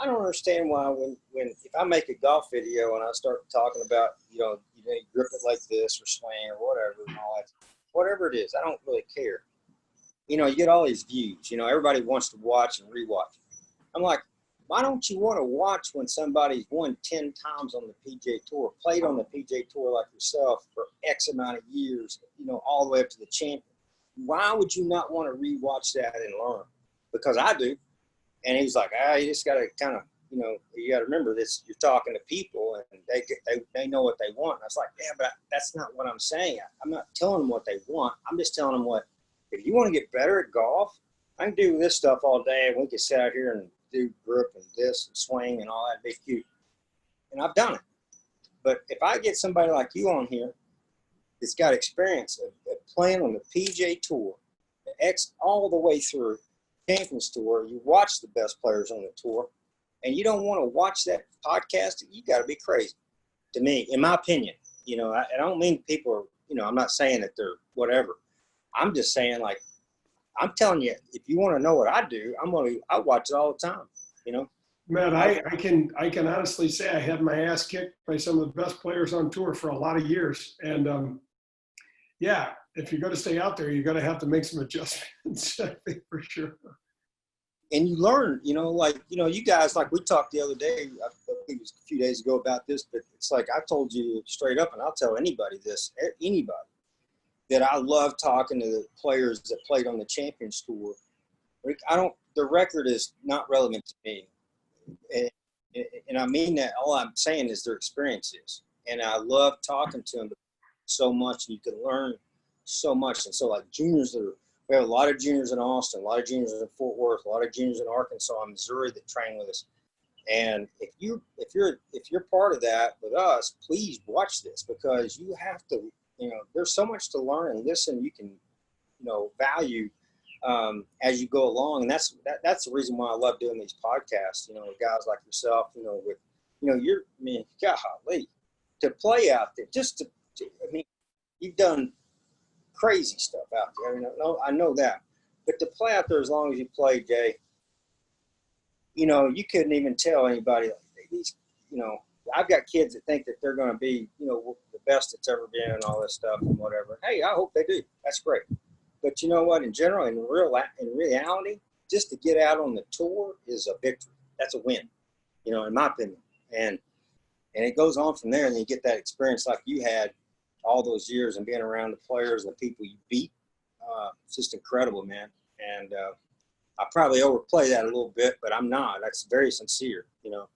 I don't understand why when if I make a golf video and I start talking about, you grip it like this or swing or whatever and all that, whatever it is, I don't really care. You get all these views. Everybody wants to watch and rewatch. I'm like, why don't you want to watch when somebody's won 10 times on the PGA Tour, played on the PGA Tour like yourself for X amount of years, all the way up to the champion? Why would you not want to rewatch that and learn? Because I do. And he was like, you just got to kind of, you got to remember this. You're talking to people, and they know what they want. And I was like, yeah, but that's not what I'm saying. I'm not telling them what they want. I'm just telling them if you want to get better at golf, I can do this stuff all day, and we can sit out here and do grip and this and swing and all that big cute. And I've done it. But if I get somebody like you on here that's got experience of playing on the PGA Tour, all the way through Champions Tour, you watch the best players on the tour, and you don't want to watch that podcast, you got to be crazy, to me, in my opinion. I don't mean people are, I'm not saying that they're whatever. I'm just saying, like, I'm telling you, if you want to know what I do, I watch it all the time, Matt, I can honestly say I had my ass kicked by some of the best players on tour for a lot of years. And if you're going to stay out there, you're going to have to make some adjustments, I think, for sure. And you learn, you guys, like we talked the other day, I think it was a few days ago about this, but it's like I told you straight up, and I'll tell anybody, that I love talking to the players that played on the Champions Tour. The record is not relevant to me. And I mean that. All I'm saying is their experiences. And I love talking to them so much. You can learn so much. And so, like, we have a lot of juniors in Austin, a lot of juniors in Fort Worth, a lot of juniors in Arkansas and Missouri that train with us. And if you're part of that with us, please watch this, because you have to, there's so much to learn and listen. You can, value as you go along. And that's the reason why I love doing these podcasts, with guys like yourself, with, golly, to play out there, you've done crazy stuff out there. I know that. But to play out there as long as you play, Jay, you couldn't even tell anybody. I've got kids that think that they're going to be, the best that's ever been and all this stuff and whatever. Hey, I hope they do. That's great. But you know what? In general, in reality, just to get out on the tour is a victory. That's a win, in my opinion. And it goes on from there, and then you get that experience like you had all those years and being around the players and the people you beat. It's just incredible, man. And I probably overplay that a little bit, but I'm not. That's very sincere, No,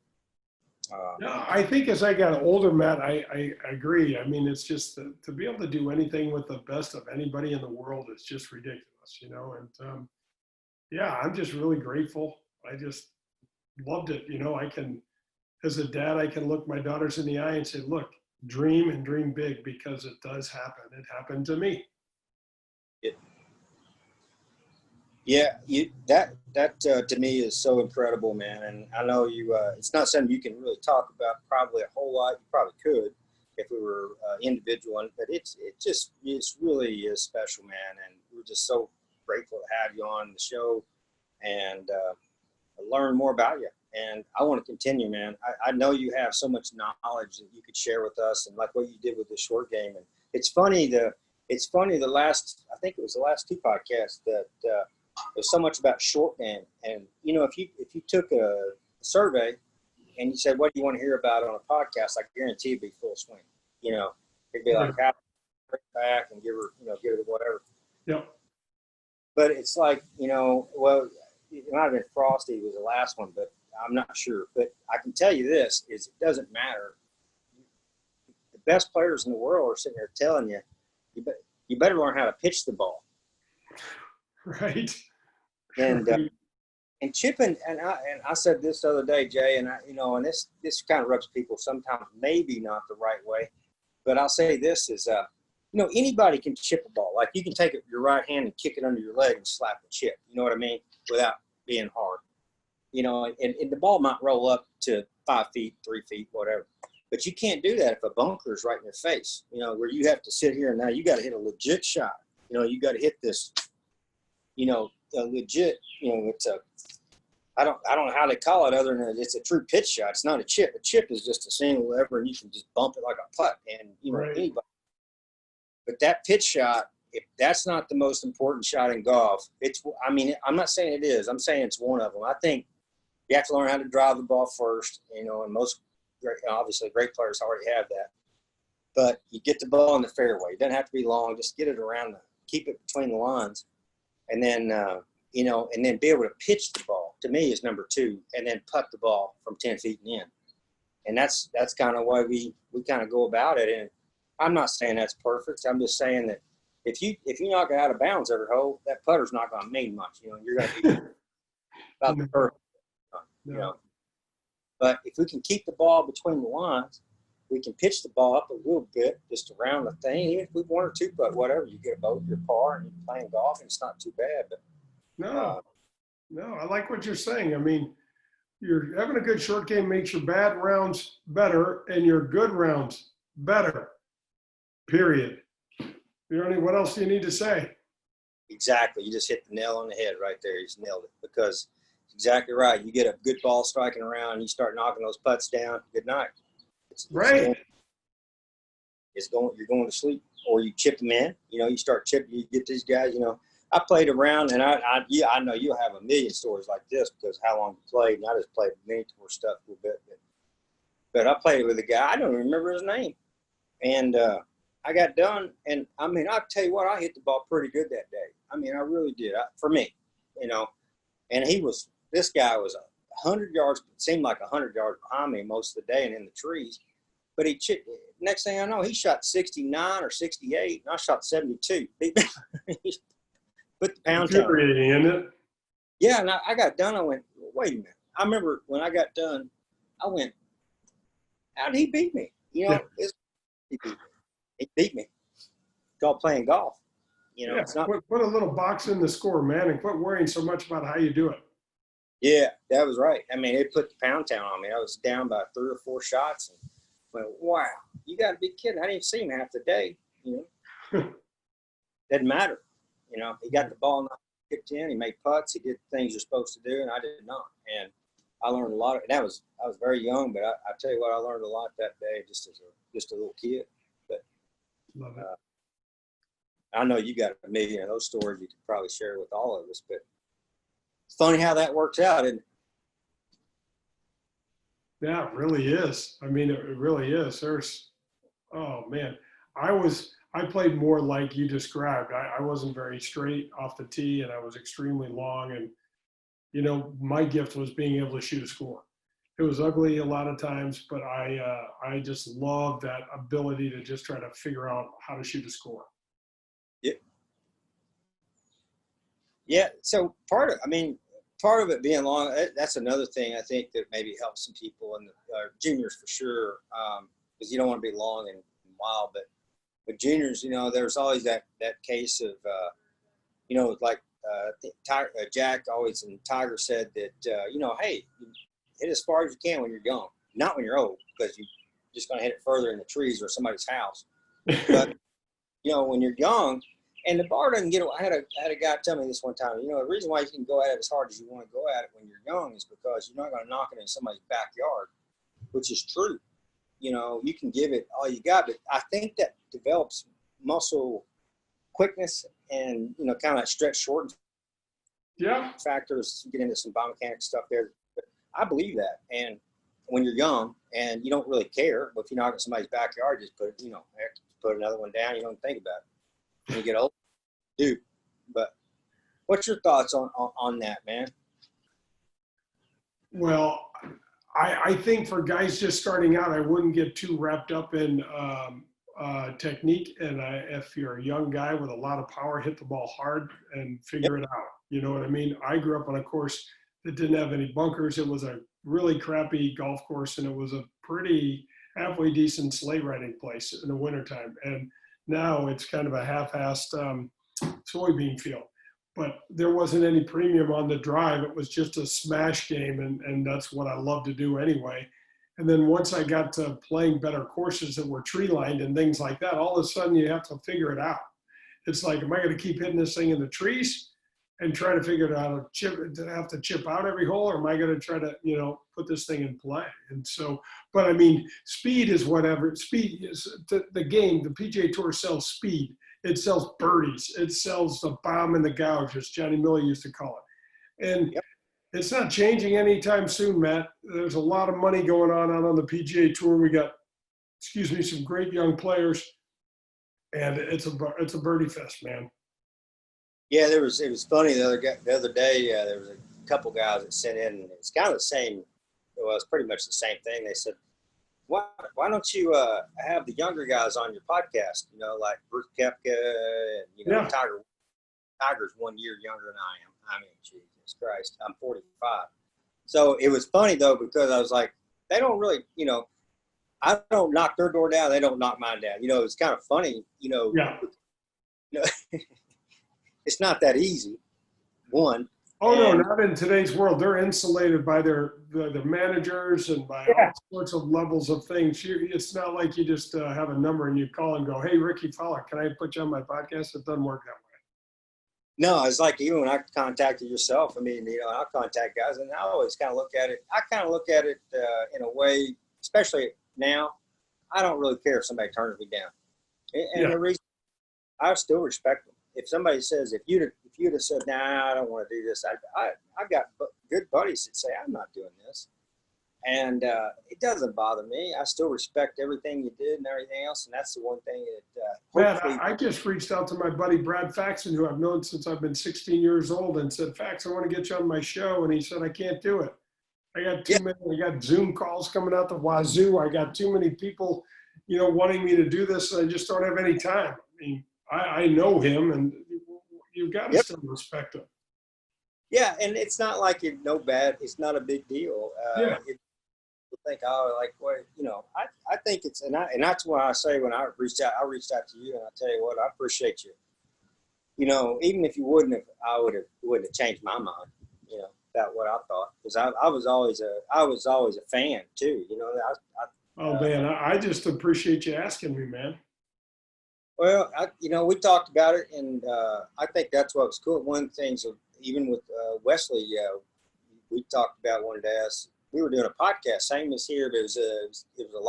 I think as I got older, Matt, I agree. I mean, it's just to be able to do anything with the best of anybody in the world is just ridiculous, And I'm just really grateful. I just loved it. I can, as a dad, I can look my daughters in the eye and say, look, dream and dream big, because it does happen. It happened to me. Yeah, that to me is so incredible, man. And I know you. It's not something you can really talk about probably a whole lot. You probably could if we were individual, but it's really is special, man. And we're just so grateful to have you on the show and learn more about you. And I want to continue, man. I know you have so much knowledge that you could share with us, and like what you did with the short game. And it's funny I think it was the last two podcasts that. There's so much about short game, and if you took a survey and you said, what do you want to hear about on a podcast, I guarantee it'd be full swing. It'd be like, how to break back and give her whatever. Yeah. But it's like, well, it might have been Frosty was the last one, but I'm not sure. But I can tell you this is it doesn't matter. The best players in the world are sitting there telling you, you better learn how to pitch the ball. Right. And chipping, and I said this the other day, Jay, and and this kind of rubs people sometimes maybe not the right way, but I'll say this is, anybody can chip a ball. Like you can take your right hand and kick it under your leg and slap a chip. You know what I mean? Without being hard. And the ball might roll up to 5 feet, 3 feet, whatever. But you can't do that if a bunker is right in your face. Where you have to sit here and now you got to hit a legit shot. You got to hit this. A legit, it's I don't know how they call it other than it's a true pitch shot. It's not a chip. A chip is just a single lever and you can just bump it like a putt and, right. Anybody. But that pitch shot, if that's not the most important shot in golf, I'm not saying it is. I'm saying it's one of them. I think you have to learn how to drive the ball first, and most, obviously great players already have that. But you get the ball in the fairway. It doesn't have to be long. Just get it around, keep it between the lines. And then, and then be able to pitch the ball, to me, is number two, and then putt the ball from 10 feet and in. And that's kind of why we kind of go about it. And I'm not saying that's perfect. I'm just saying that if you knock it out of bounds every hole, that putter's not going to mean much. You're going to be about the perfect. But if we can keep the ball between the lines, we can pitch the ball up a little bit just around the thing. Even if we one or two putt, whatever, you get a boat, your par, and you're playing golf, and it's not too bad. But no, I like what you're saying. I mean, you're having a good short game makes your bad rounds better and your good rounds better. Period. What else do you need to say? Exactly. You just hit the nail on the head right there. You just nailed it, because it's exactly right. You get a good ball striking around, and you start knocking those putts down. Good night. Right. You're going to sleep, or you chip them in. You start chipping. You get these guys. I played around, and I know you'll have a million stories like this because how long you played. And I just played mini tour stuff a little bit, but I played with a guy. I don't even remember his name, and I got done, and I'll tell you what, I hit the ball pretty good that day. I really did. For me, and this guy was 100 yards, it seemed like 100 yards behind me most of the day and in the trees. But next thing I know, he shot 69 or 68, and I shot 72. Put the pound down. Infuriating, isn't it? Yeah, and I got done. I went, wait a minute. I remember when I got done, I went, how did he beat me? He beat me. He called playing golf. Yeah, It's not. put a little box in the score, man, and quit worrying so much about how you do it. Yeah, that was right. I mean, it put the pound town on me. I was down by 3 or 4 shots and went, wow, you got to be kidding. I didn't even see him half the day. Didn't matter. He got the ball kicked in. He made putts. He did things you're supposed to do, and I did not. And I learned a lot. I was very young, but I tell you what, I learned a lot that day just as a little kid. But Love it. I know you got a million of those stories you could probably share with all of us. But it's funny how that works out, isn't it? Yeah, it really is. I mean, it really is. Oh man, I played more like you described. I wasn't very straight off the tee, and I was extremely long. And my gift was being able to shoot a score. It was ugly a lot of times, but I just love that ability to just try to figure out how to shoot a score. Yeah. Yeah. So part of it being long, that's another thing I think that maybe helps some people and juniors for sure, because you don't want to be long and wild. But juniors, there's always that case of, like Jack always and Tiger said that, hey, hit as far as you can when you're young, not when you're old, because you're just going to hit it further in the trees or somebody's house. But when you're young, and the bar doesn't get. I had a guy tell me this one time. The reason why you can go at it as hard as you want to go at it when you're young is because you're not going to knock it in somebody's backyard, which is true. You can give it all you got, but I think that develops muscle quickness and kind of that stretch short factors. Get into some biomechanics stuff there. But I believe that, and when you're young and you don't really care, but if you knock in somebody's backyard, just put another one down. You don't think about it. When you get old, dude. But what's your thoughts on that, man? Well, I think for guys just starting out, I wouldn't get too wrapped up in technique. And if you're a young guy with a lot of power, hit the ball hard and figure it out. You know what I mean? I grew up on a course that didn't have any bunkers. It was a really crappy golf course, and it was a pretty halfway decent sleigh riding place in the wintertime. And now it's kind of a half-assed soybean field. But there wasn't any premium on the drive. It was just a smash game, and that's what I love to do anyway. And then once I got to playing better courses that were tree-lined and things like that, all of a sudden you have to figure it out. It's like, am I going to keep hitting this thing in the trees and try to figure out to have to chip out every hole, or am I going to try to, put this thing in play? And so, but I mean, speed is whatever. Speed is the game. The PGA Tour sells speed. It sells birdies. It sells the bomb in the gouge, as Johnny Miller used to call it. And it's not changing anytime soon, Matt. There's a lot of money going on out on the PGA Tour. We got, some great young players, and it's a birdie fest, man. Yeah, it was funny the other day. There was a couple guys that sent in. It's kind of the same. Well, it's pretty much the same thing. They said, "Why don't you have the younger guys on your podcast? Like Bruce Koepka and Tiger. Tiger's 1 year younger than I am. I mean, Jesus Christ, I'm 45. So it was funny though because I was like, they don't really, I don't knock their door down. They don't knock mine down. It's kind of funny. It's not that easy. One. Oh, no, not in today's world. They're insulated by the managers and by all sorts of levels of things. It's not like you just have a number and you call and go, hey, Ricky Fowler, can I put you on my podcast? It doesn't work that way. No, it's like even when I contacted yourself, I mean, I contact guys and I always kind of look at it. I kind of look at it in a way, especially now, I don't really care if somebody turns me down. And the reason, I still respect them. If somebody says, if you'd have said, nah, I don't want to do this, I've got good buddies that say, I'm not doing this. And it doesn't bother me. I still respect everything you did and everything else. And that's the one thing that Matt, I just reached out to my buddy Brad Faxon, who I've known since I've been 16 years old, and said, Fax, I want to get you on my show. And he said, I can't do it. I got too many. I got Zoom calls coming out the wazoo. I got too many people, wanting me to do this. And I just don't have any time. I mean, I know him, and you've got to still respect him. Yeah, and it's not like bad. It's not a big deal. People think, I think it's, and that's why I say when I reached out to you, and I tell you what, I appreciate you. even if you wouldn't have, wouldn't have changed my mind, about what I thought, because I was always a fan too. Oh man, I just appreciate you asking me, man. Well, we talked about it, and I think that's what was cool. One of the things, even with Wesley, we talked about one day. We were doing a podcast, same as here. But it was a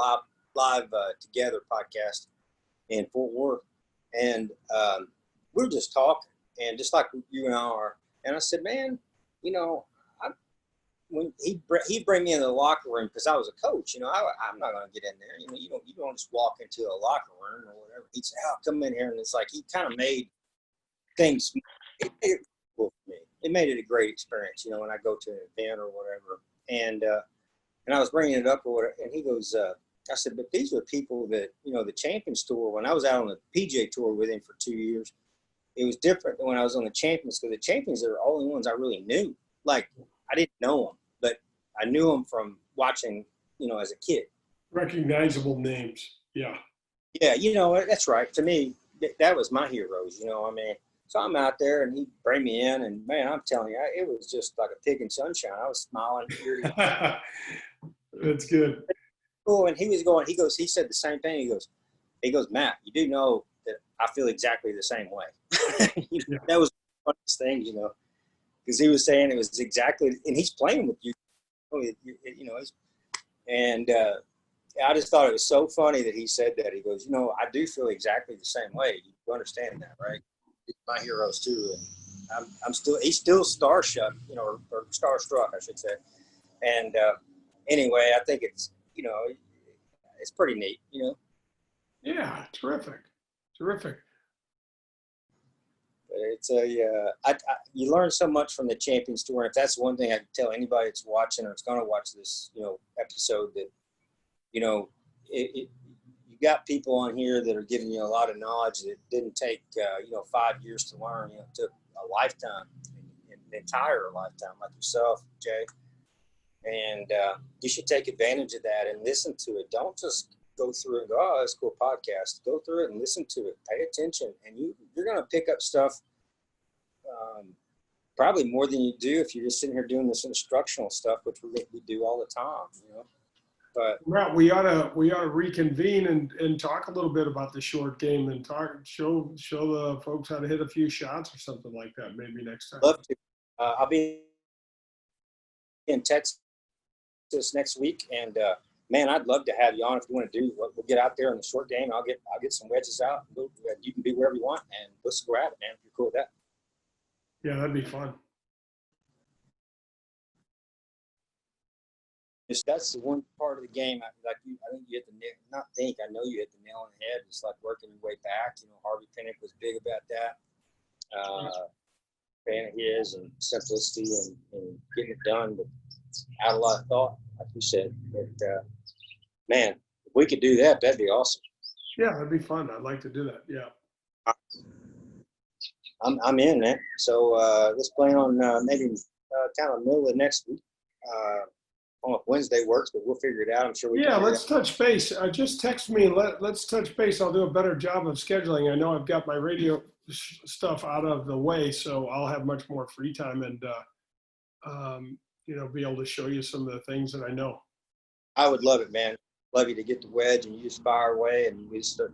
live together podcast in Fort Worth, and we were just talking, and just like you and I are. And I said, man, when he'd bring me in the locker room, because I was a coach, I'm not going to get in there. You don't just walk into a locker room or whatever. He'd say, "Oh, come in here," and it's like he kind of made things. It made it cool for me. It made it a great experience, when I go to an event or whatever. And I was bringing it up or whatever, and he goes, I said, "But these are people that the Champions Tour. When I was out on the PGA Tour with him for 2 years, it was different than when I was on the Champions, because the Champions are the only ones I really knew. Like, I didn't know them, but I knew them from watching, as a kid. Recognizable names. Yeah. Yeah, that's right. To me, that was my heroes, So I'm out there, and he'd bring me in, and man, I'm telling you, it was just like a pig in sunshine. I was smiling. That's good. Cool. And he said the same thing. He goes, "Matt, you do know that I feel exactly the same way." Yeah. That was the funniest thing, because he was saying it was exactly, and he's playing with you, and I just thought it was so funny that he said that. He goes, "I do feel exactly the same way. You understand that, right? He's my heroes too." And he's still starstruck, or starstruck, I should say. And anyway, I think it's pretty neat, Yeah, terrific. It's you learn so much from the Champions Tour. And if that's one thing I can tell anybody that's watching or is going to watch this, episode, that, you got people on here that are giving you a lot of knowledge that didn't take, 5 years to learn. It took a lifetime, an entire lifetime, like yourself, Jay. And you should take advantage of that and listen to it. Don't just go through it and go, "Oh, that's a cool podcast." Go through it and listen to it. Pay attention, and you're going to pick up stuff probably more than you do if you're just sitting here doing this instructional stuff, which we do all the time, But Well, we ought to reconvene and talk a little bit about the short game and show the folks how to hit a few shots or something like that maybe next time. love to. I'll be in Texas next week, and man, I'd love to have you on if you want to do. We'll get out there in the short game. I'll get some wedges out. You can be wherever you want, and let's go at it, man. If you're cool with that. Yeah, that'd be fun. That's the one part of the game. I think you hit the nail. I know you hit the nail on the head. It's like working your way back. Harvey Pinnock was big about that. Fan of his and simplicity and getting it done, but out a lot of thought, like you said. But man, if we could do that, that'd be awesome. Yeah, that'd be fun. I'd like to do that. Yeah. I'm in, man. So let's plan on maybe kind of middle of next week. I don't know if Wednesday works, but we'll figure it out. I'm sure we can. Yeah, let's touch base. Just text me. Let's touch base. I'll do a better job of scheduling. I know I've got my radio stuff out of the way, so I'll have much more free time and be able to show you some of the things that I know. I would love it, man. Love you to get the wedge and you just fire away and we start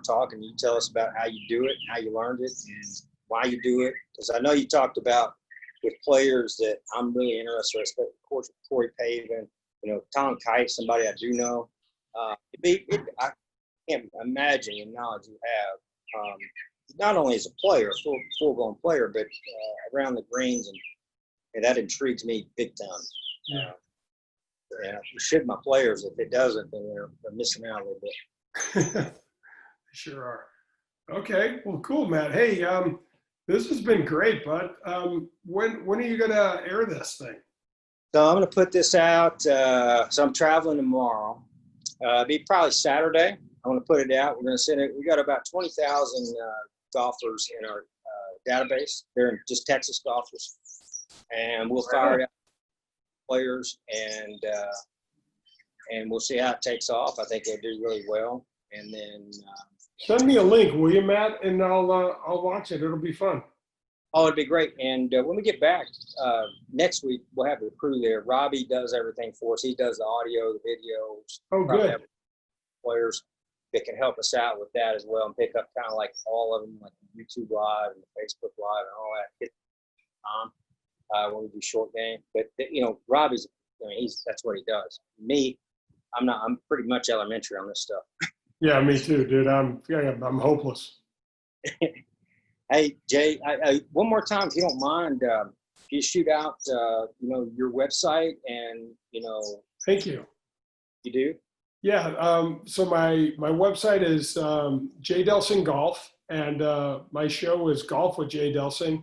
talking. You tell us about how you do it, how you learned it, and why you do it. Because I know you talked about with players that I'm really interested in, especially, of course, Corey Pavin, Tom Kite, somebody I do know. I can't imagine the knowledge you have, not only as a player, a full-blown player, but around the greens, and that intrigues me big time. Yeah. And you should my players. If it doesn't, then they're missing out a little bit. Sure are. Okay. Well, cool, Matt. Hey, this has been great, bud. When are you gonna air this thing? So I'm gonna put this out. So I'm traveling tomorrow. It'll be probably Saturday. I'm gonna put it out. We're gonna send it. We got about 20,000 golfers in our database. They're just Texas golfers, and we'll fire it out players and we'll see how it takes off. I think they'll do really well. And then Send me a link, will you, Matt? And I'll watch it. It'll be fun. Oh, it'd be great. And when we get back next week, we'll have the crew there. Robbie does everything for us. He does the audio, the videos. Oh, Probably good. have players that can help us out with that as well and pick up kind of like all of them, like YouTube Live and Facebook Live and all that. Hit on when we do short game. But you know, Robbie's, I mean, that's what he does. Me, I'm not. I'm pretty much elementary on this stuff. Yeah, me too, dude. I'm hopeless. Hey, Jay, one more time, if you don't mind, you shoot out, you know, your website and, you know. Thank you. You do? Yeah. So my website is J Delsing Golf, and my show is Golf with Jay Delsing.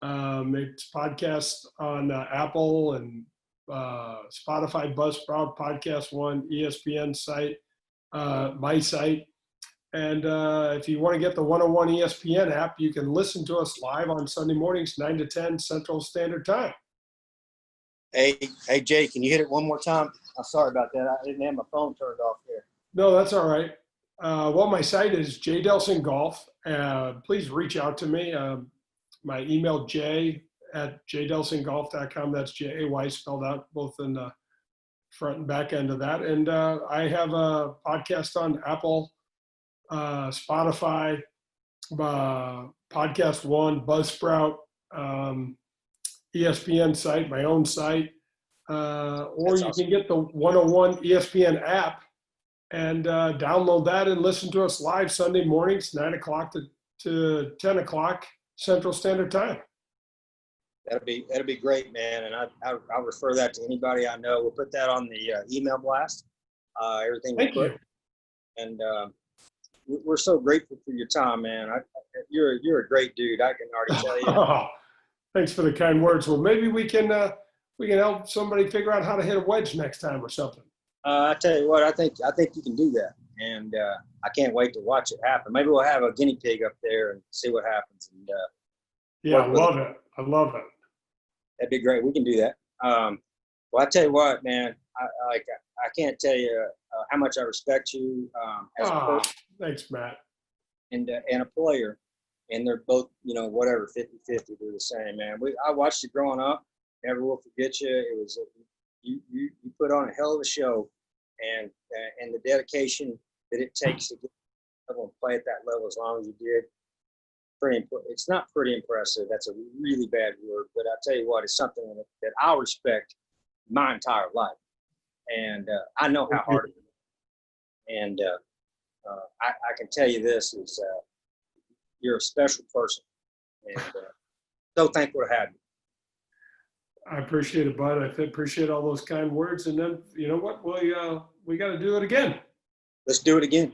It's podcast on Apple and Spotify, Buzzsprout, Podcast One, ESPN site, my site. And if you want to get the 101 ESPN app, you can listen to us live on Sunday mornings, 9 to 10 Central Standard Time. Hey, Jay, can you hit it one more time? I'm sorry about that. I didn't have my phone turned off here. No, that's all right. Well, my site is J Delsing Golf. Please reach out to me. My email, jay@jdelsinggolf.com. That's Jay spelled out both in the front and back end of that. And I have a podcast on Apple, Spotify, Podcast One, Buzzsprout, ESPN site, my own site, or That's you awesome. can get the 101 ESPN app and download that and listen to us live Sunday mornings, 9 o'clock to 10 o'clock Central Standard Time. That'll be great, man. And I'll refer that to anybody I know. We'll put that on the email blast. Everything we Thank put. you. And we're so grateful for your time, man. You're a great dude. I can already tell you. Oh, thanks for the kind words. Well, maybe we can help somebody figure out how to hit a wedge next time or something. I tell you what, I think you can do that, and I can't wait to watch it happen. Maybe we'll have a guinea pig up there and see what happens. And Yeah, I love it. I love it. that'd be great. We can do that. Well, I tell you what, man. I can't tell you how much I respect you as a person Thanks, Matt. and a player. And they're both, you know, whatever, 50-50. They're the same, man. I watched you growing up. Never will forget you. It was you put on a hell of a show, and the dedication that it takes to get level and play at that level as long as you did. It's not pretty impressive. That's a really bad word, but I tell you what, it's something that I'll respect my entire life, and I know how hard it is. And I can tell you this is you're a special person, and so thankful to have you. I appreciate it, bud. I appreciate all those kind words. And then, you know what? We got to do it again. Let's do it again.